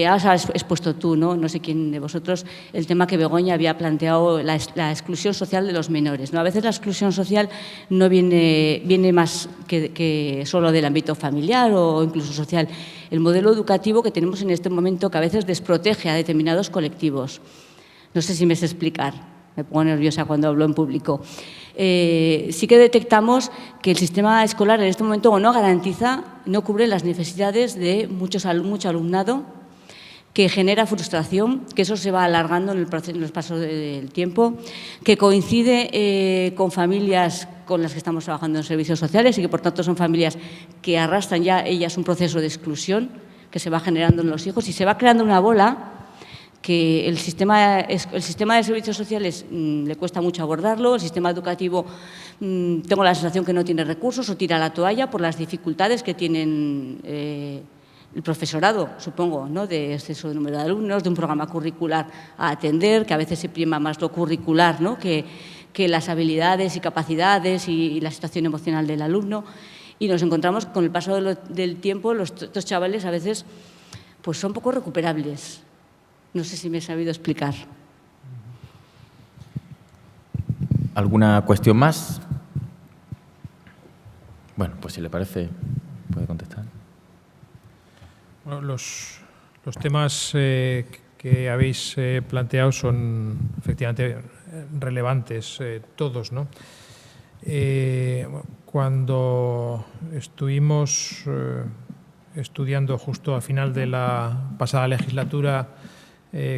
has expuesto tú, ¿no? sé quién de vosotros, el tema que Begoña había planteado, la exclusión social de los menores, ¿no? A veces la exclusión social no viene más que solo del ámbito familiar o incluso social. El modelo educativo que tenemos en este momento que a veces desprotege a determinados colectivos. No sé si me sé explicar, me pongo nerviosa cuando hablo en público. Sí que detectamos que el sistema escolar en este momento o no garantiza, no cubre las necesidades de mucho alumnado, que genera frustración, que eso se va alargando en los pasos del tiempo, que coincide con familias con las que estamos trabajando en servicios sociales y que, por tanto, son familias que arrastran ya ellas un proceso de exclusión que se va generando en los hijos y se va creando una bola que el sistema de servicios sociales le cuesta mucho abordarlo, el sistema educativo tengo la sensación que no tiene recursos o tira la toalla por las dificultades que tienen el profesorado, supongo, ¿no? De exceso de número de alumnos, de un programa curricular a atender, que a veces se prima más lo curricular, ¿no? que las habilidades y capacidades y la situación emocional del alumno. Y nos encontramos con el paso del tiempo, estos chavales a veces pues son poco recuperables. No sé si me he sabido explicar. ¿Alguna cuestión más? Bueno, pues si le parece, puede contestar. Bueno, los temas que habéis planteado son efectivamente relevantes todos, ¿no? Cuando estuvimos estudiando justo al final de la pasada legislatura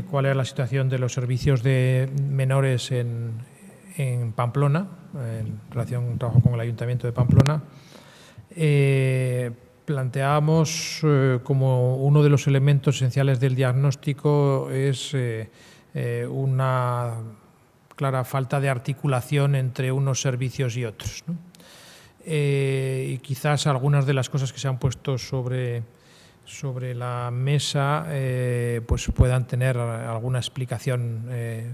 cuál era la situación de los servicios de menores en Pamplona, en relación con trabajo con el Ayuntamiento de Pamplona, planteábamos como uno de los elementos esenciales del diagnóstico es una clara falta de articulación entre unos servicios y otros, ¿no? Y quizás algunas de las cosas que se han puesto sobre la mesa pues puedan tener alguna explicación,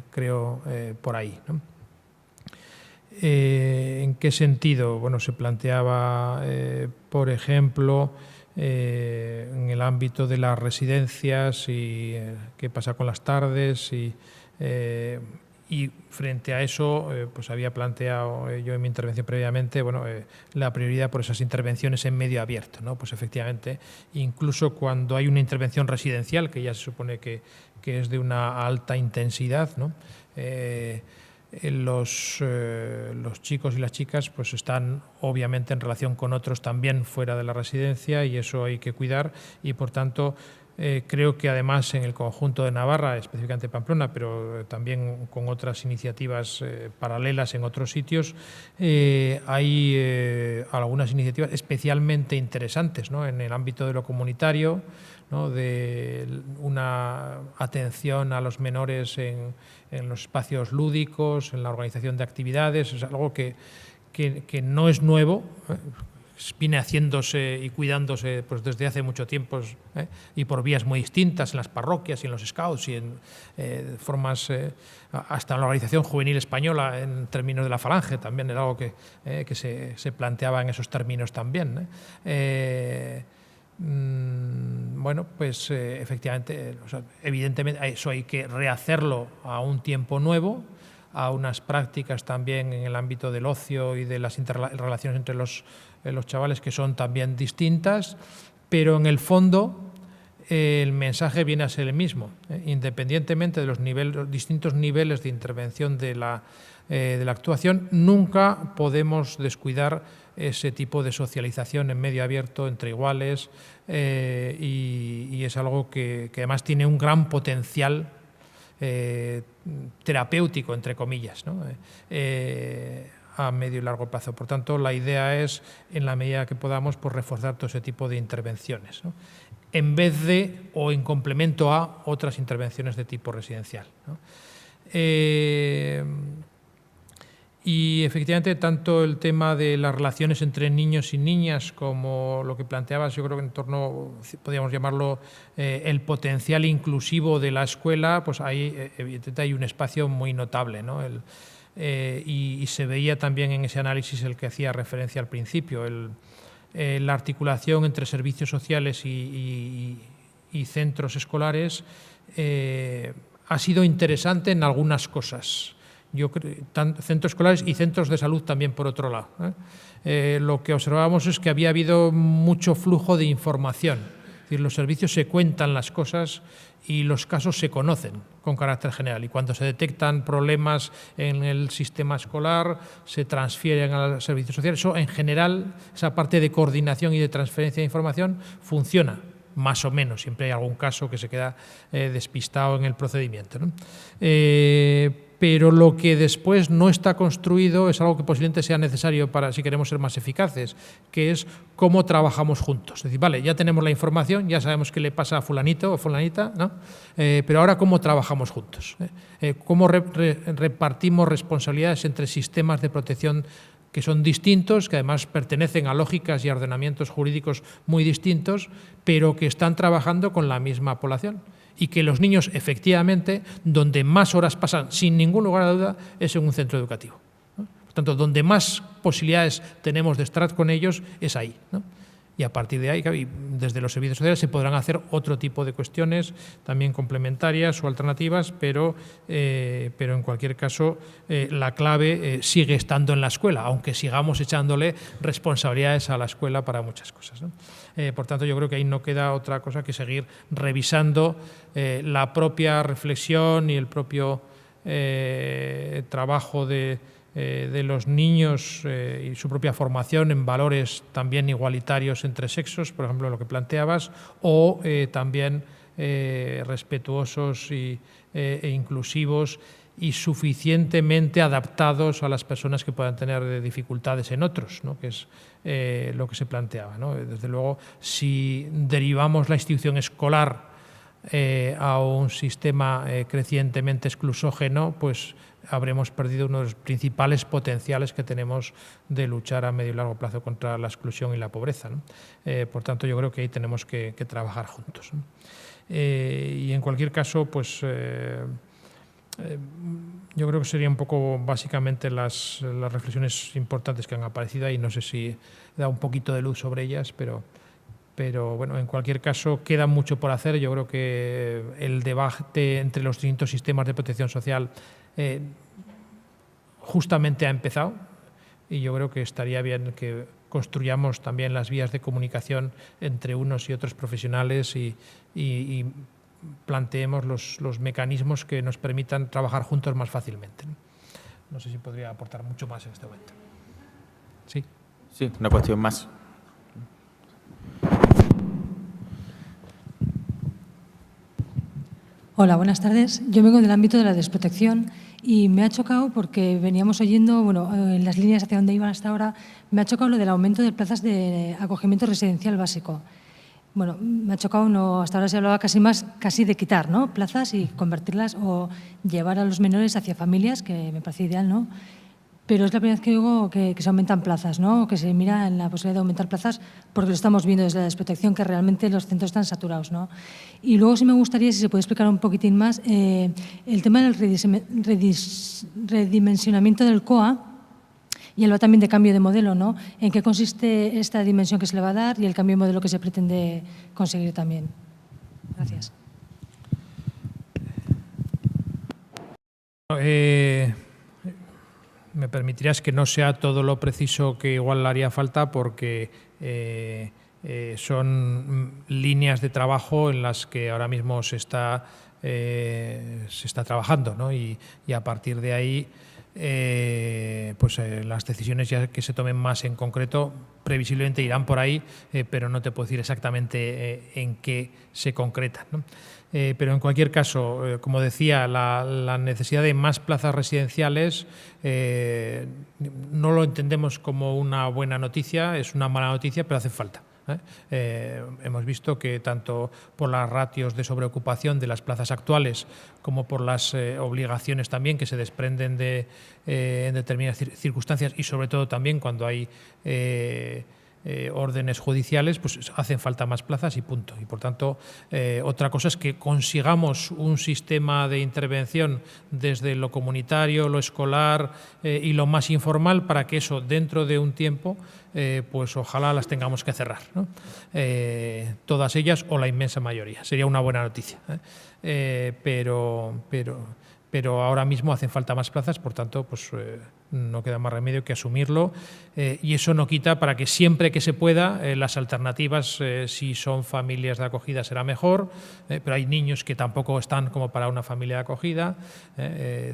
creo, por ahí, ¿no? ¿En qué sentido? Bueno, se planteaba, por ejemplo, en el ámbito de las residencias y qué pasa con las tardes y frente a eso, pues había planteado yo en mi intervención previamente, la prioridad por esas intervenciones en medio abierto, ¿no? Pues efectivamente, incluso cuando hay una intervención residencial, que ya se supone que es de una alta intensidad, ¿no? Los chicos y las chicas pues están obviamente en relación con otros también fuera de la residencia y eso hay que cuidar y por tanto creo que además en el conjunto de Navarra, específicamente Pamplona, pero también con otras iniciativas paralelas en otros sitios, hay algunas iniciativas especialmente interesantes, ¿no? En el ámbito de lo comunitario, ¿no? De una atención a los menores en los espacios lúdicos, en la organización de actividades, es algo que no es nuevo, viene haciéndose y cuidándose pues desde hace mucho tiempo y por vías muy distintas en las parroquias y en los scouts y en formas hasta en la organización juvenil española en términos de la Falange también era algo que se planteaba en esos términos también. Pues efectivamente, evidentemente eso hay que rehacerlo a un tiempo nuevo, a unas prácticas también en el ámbito del ocio y de las relaciones entre los chavales que son también distintas, pero en el fondo el mensaje viene a ser el mismo, independientemente de los distintos niveles de intervención de la actuación, nunca podemos descuidar ese tipo de socialización en medio abierto entre iguales y es algo que además tiene un gran potencial terapéutico, entre comillas, ¿no? A medio y largo plazo. Por tanto, la idea es, en la medida que podamos, pues, reforzar todo ese tipo de intervenciones, ¿no? En vez de o en complemento a otras intervenciones de tipo residencial, ¿no? Y efectivamente, tanto el tema de las relaciones entre niños y niñas como lo que planteabas, yo creo que en torno, podríamos llamarlo, el potencial inclusivo de la escuela, pues ahí evidentemente hay un espacio muy notable, ¿no? Y se veía también en ese análisis el que hacía referencia al principio, la articulación entre servicios sociales y centros escolares ha sido interesante en algunas cosas. Yo creo, centros escolares y centros de salud también, por otro lado. Lo que observábamos es que había habido mucho flujo de información. Es decir, los servicios se cuentan las cosas y los casos se conocen con carácter general. Y cuando se detectan problemas en el sistema escolar, se transfieren a los servicios sociales. Eso, en general, esa parte de coordinación y de transferencia de información funciona, más o menos. Siempre hay algún caso que se queda despistado en el procedimiento, ¿no? Pero lo que después no está construido es algo que posiblemente sea necesario para, si queremos ser más eficaces, que es cómo trabajamos juntos. Es decir, vale, ya tenemos la información, ya sabemos qué le pasa a fulanito o fulanita, ¿no? Pero ahora, ¿cómo trabajamos juntos? ¿Cómo repartimos responsabilidades entre sistemas de protección que son distintos, que además pertenecen a lógicas y ordenamientos jurídicos muy distintos, pero que están trabajando con la misma población? Y que los niños, efectivamente, donde más horas pasan, sin ningún lugar a duda, es en un centro educativo, ¿no? Por tanto, donde más posibilidades tenemos de estar con ellos es ahí, ¿no? Y a partir de ahí, desde los servicios sociales, se podrán hacer otro tipo de cuestiones, también complementarias o alternativas, pero en cualquier caso, la clave sigue estando en la escuela, aunque sigamos echándole responsabilidades a la escuela para muchas cosas, ¿no? Por tanto, yo creo que ahí no queda otra cosa que seguir revisando la propia reflexión y el propio trabajo de los niños y su propia formación en valores también igualitarios entre sexos, por ejemplo, lo que planteabas, o también respetuosos e inclusivos y suficientemente adaptados a las personas que puedan tener dificultades en otros, ¿no? Que es lo que se planteaba, ¿no? Desde luego, si derivamos la institución escolar a un sistema crecientemente exclusógeno, pues habremos perdido uno de los principales potenciales que tenemos de luchar a medio y largo plazo contra la exclusión y la pobreza, ¿no? Por tanto, yo creo que ahí tenemos que trabajar juntos, ¿no? Y en cualquier caso, pues yo creo que serían un poco básicamente las reflexiones importantes que han aparecido ahí. No sé si da un poquito de luz sobre ellas, pero Pero bueno, en cualquier caso queda mucho por hacer. Yo creo que el debate entre los distintos sistemas de protección social justamente ha empezado, y yo creo que estaría bien que construyamos también las vías de comunicación entre unos y otros profesionales y planteemos los mecanismos que nos permitan trabajar juntos más fácilmente. No sé si podría aportar mucho más en este momento. Sí. Sí, una cuestión más. Hola, buenas tardes. Yo vengo del ámbito de la desprotección y me ha chocado porque veníamos oyendo, bueno, en las líneas hacia donde iban hasta ahora, me ha chocado lo del aumento de plazas de acogimiento residencial básico. Bueno, me ha chocado, no, hasta ahora se hablaba casi de quitar, ¿no?, plazas y convertirlas o llevar a los menores hacia familias, que me parece ideal, ¿no? Pero es la primera vez que digo que se aumentan plazas, ¿no?, que se mira en la posibilidad de aumentar plazas, porque lo estamos viendo desde la desprotección, que realmente los centros están saturados, ¿no? Y luego sí me gustaría, si se puede explicar un poquitín más, el tema del redimensionamiento del COA y el también de cambio de modelo, ¿no? ¿En qué consiste esta dimensión que se le va a dar y el cambio de modelo que se pretende conseguir también? Gracias. Me permitirás que no sea todo lo preciso que igual haría falta, porque son líneas de trabajo en las que ahora mismo se está trabajando, ¿no? Y a partir de ahí, las decisiones ya que se tomen más en concreto previsiblemente irán por ahí, pero no te puedo decir exactamente en qué se concretan, ¿no? Pero en cualquier caso, como decía, la necesidad de más plazas residenciales no lo entendemos como una buena noticia, es una mala noticia, pero hace falta. Hemos visto que tanto por las ratios de sobreocupación de las plazas actuales como por las obligaciones también que se desprenden en determinadas circunstancias, y sobre todo también cuando hay órdenes judiciales, pues hacen falta más plazas y punto. Y por tanto, otra cosa es que consigamos un sistema de intervención desde lo comunitario, lo escolar y lo más informal, para que eso dentro de un tiempo pues ojalá las tengamos que cerrar, ¿no? Todas ellas o la inmensa mayoría. Sería una buena noticia, pero ahora mismo hacen falta más plazas, por tanto, pues no queda más remedio que asumirlo, y eso no quita para que siempre que se pueda las alternativas, si son familias de acogida será mejor, pero hay niños que tampoco están como para una familia de acogida,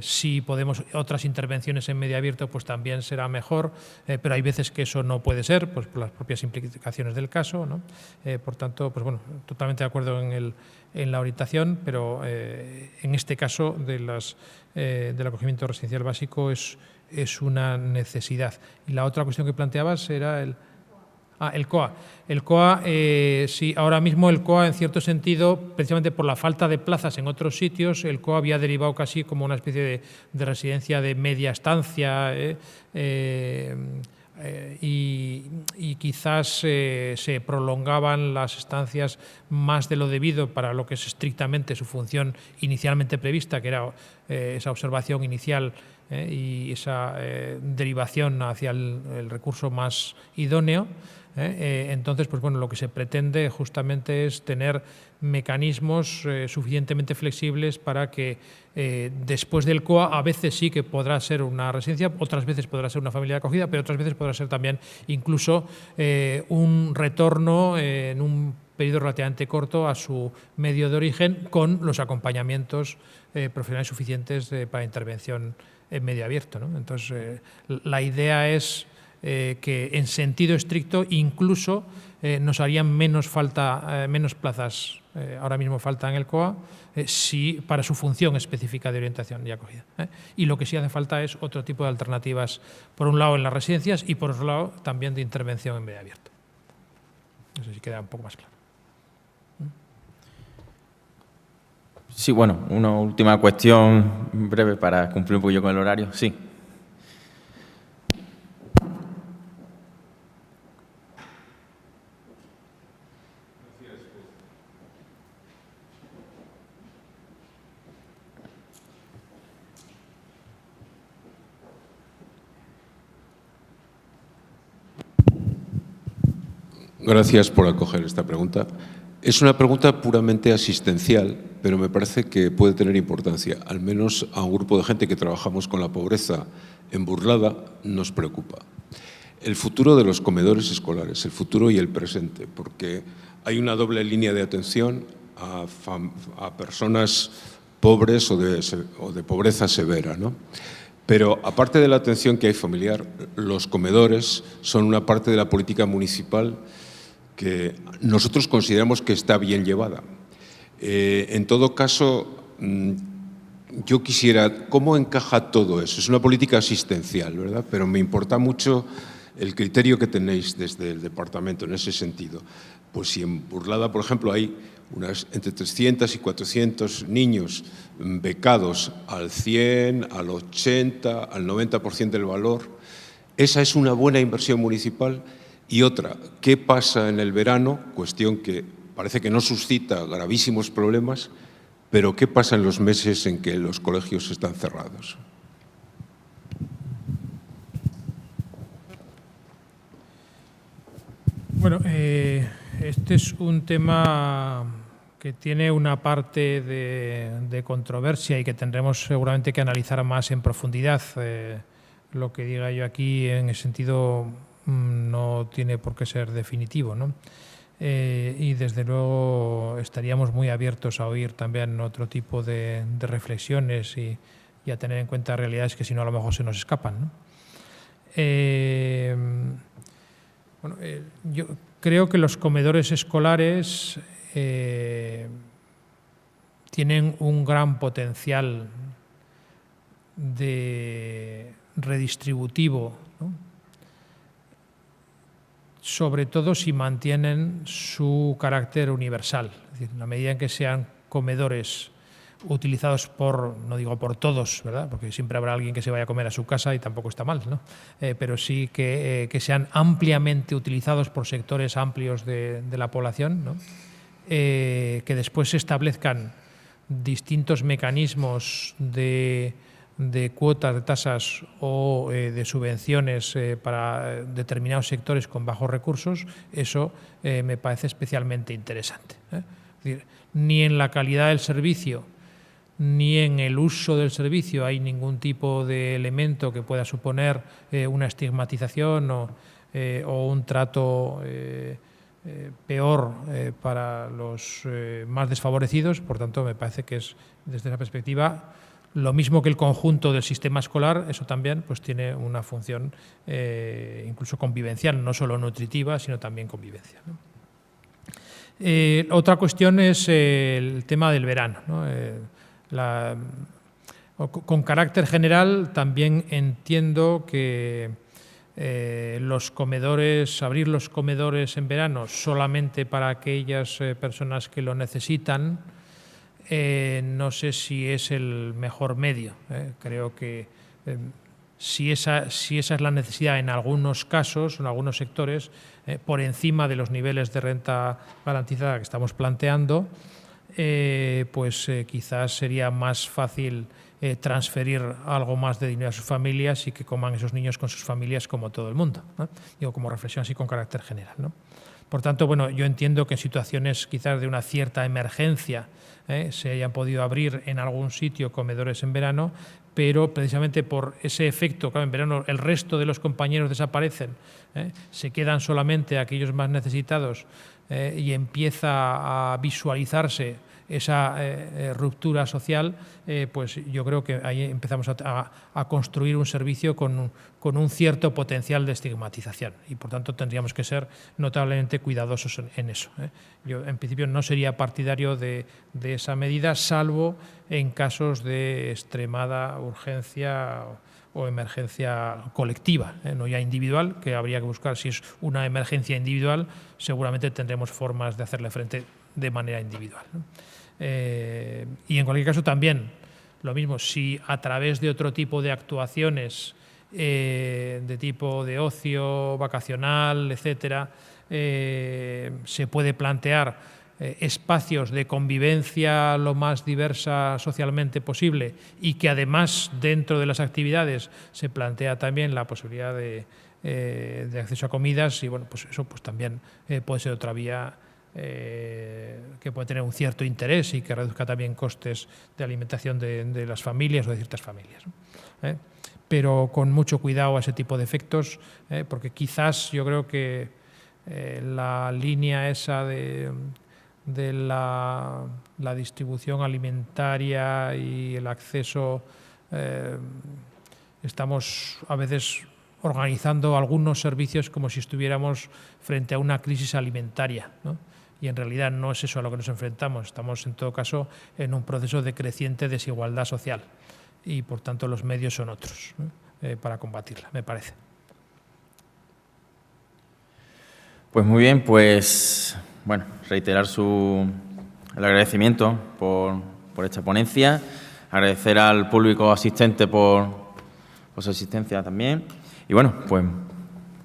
si podemos otras intervenciones en medio abierto pues también será mejor, pero hay veces que eso no puede ser, pues por las propias implicaciones del caso, ¿no? Por tanto, pues bueno, totalmente de acuerdo en la orientación, pero en este caso del acogimiento residencial básico es una necesidad. Y la otra cuestión que planteabas era el COA. El COA, sí, ahora mismo el COA, en cierto sentido, precisamente por la falta de plazas en otros sitios, el COA había derivado casi como una especie de residencia de media estancia, y quizás se prolongaban las estancias más de lo debido para lo que es estrictamente su función inicialmente prevista, que era esa observación inicial y esa derivación hacia el recurso más idóneo. Entonces, pues bueno, lo que se pretende justamente es tener mecanismos suficientemente flexibles para que después del COA a veces sí que podrá ser una residencia, otras veces podrá ser una familia de acogida, pero otras veces podrá ser también incluso un retorno en un periodo relativamente corto a su medio de origen, con los acompañamientos profesionales suficientes para intervención en medio abierto, ¿no? Entonces, la idea es que en sentido estricto incluso nos harían menos plazas, ahora mismo falta en el COA, si para su función específica de orientación y acogida. Y lo que sí hace falta es otro tipo de alternativas, por un lado en las residencias y por otro lado también de intervención en medio abierto. No sé si queda un poco más claro. Sí, bueno, una última cuestión breve para cumplir un poquillo con el horario. Sí. Gracias por acoger esta pregunta. Es una pregunta puramente asistencial, pero me parece que puede tener importancia. Al menos a un grupo de gente que trabajamos con la pobreza en Burlada nos preocupa. El futuro de los comedores escolares, el futuro y el presente, porque hay una doble línea de atención a personas pobres o de pobreza severa, ¿no? Pero aparte de la atención que hay familiar, los comedores son una parte de la política municipal que nosotros consideramos que está bien llevada. En todo caso, yo quisiera, ¿cómo encaja todo eso? Es una política asistencial, ¿verdad? Pero me importa mucho el criterio que tenéis desde el departamento en ese sentido. Pues si en Burlada, por ejemplo, hay entre 300 y 400 niños becados al 100, al 80, al 90% del valor, esa es una buena inversión municipal. Y otra, ¿qué pasa en el verano? Cuestión que parece que no suscita gravísimos problemas, pero ¿qué pasa en los meses en que los colegios están cerrados? Bueno, este es un tema que tiene una parte de controversia y que tendremos seguramente que analizar más en profundidad. Lo que diga yo aquí en ese sentido no tiene por qué ser definitivo, ¿no? Y desde luego estaríamos muy abiertos a oír también otro tipo de reflexiones y a tener en cuenta realidades que si no a lo mejor se nos escapan, ¿no? Bueno, yo creo que los comedores escolares tienen un gran potencial de redistributivo, ¿no? Sobre todo si mantienen su carácter universal. Es decir, en la medida en que sean comedores utilizados por, no digo por todos, ¿verdad? Porque siempre habrá alguien que se vaya a comer a su casa y tampoco está mal, ¿no? Pero sí que sean ampliamente utilizados por sectores amplios de la población, ¿no? Que después se establezcan distintos mecanismos de cuotas, de tasas o de subvenciones para determinados sectores con bajos recursos, eso me parece especialmente interesante, ¿eh? Es decir, ni en la calidad del servicio ni en el uso del servicio hay ningún tipo de elemento que pueda suponer una estigmatización o un trato peor para los más desfavorecidos. Por tanto, me parece que es, desde esa perspectiva, lo mismo que el conjunto del sistema escolar, eso también pues tiene una función incluso convivencial, no solo nutritiva, sino también convivencia, ¿no? Otra cuestión es el tema del verano, ¿no? Con carácter general, también entiendo que abrir los comedores en verano solamente para aquellas personas que lo necesitan, no sé si es el mejor medio. Creo que si esa es la necesidad en algunos casos, en algunos sectores, por encima de los niveles de renta garantizada que estamos planteando, pues quizás sería más fácil transferir algo más de dinero a sus familias y que coman esos niños con sus familias como todo el mundo, ¿no? Digo, como reflexión así con carácter general, ¿no? Por tanto, bueno, yo entiendo que en situaciones quizás de una cierta emergencia se hayan podido abrir en algún sitio comedores en verano, pero precisamente por ese efecto, claro, en verano el resto de los compañeros desaparecen, se quedan solamente aquellos más necesitados y empieza a visualizarse esa ruptura social, pues yo creo que ahí empezamos a construir un servicio con un cierto potencial de estigmatización y por tanto tendríamos que ser notablemente cuidadosos en eso, ¿eh? Yo en principio no sería partidario de esa medida, salvo en casos de extremada urgencia o emergencia colectiva, no ya individual, que habría que buscar. Si es una emergencia individual, seguramente tendremos formas de hacerle frente de manera individual, ¿no? Y en cualquier caso también lo mismo, si a través de otro tipo de actuaciones de tipo de ocio, vacacional, etcétera, se puede plantear espacios de convivencia lo más diversa socialmente posible y que además dentro de las actividades se plantea también la posibilidad de de acceso a comidas y bueno, pues eso pues también puede ser otra vía que puede tener un cierto interés y que reduzca también costes de alimentación de las familias o de ciertas familias, ¿no? Pero con mucho cuidado a ese tipo de efectos, porque quizás yo creo que la línea esa de la distribución alimentaria y el acceso, estamos a veces organizando algunos servicios como si estuviéramos frente a una crisis alimentaria, ¿no? Y en realidad no es eso a lo que nos enfrentamos. Estamos, en todo caso, en un proceso de creciente desigualdad social y, por tanto, los medios son otros, ¿no? Para combatirla, me parece. Pues muy bien, pues bueno, reiterar el agradecimiento por esta ponencia, agradecer al público asistente por su asistencia también. Y bueno, pues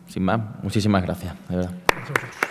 sin más, muchísimas gracias, de verdad. Gracias a vosotros.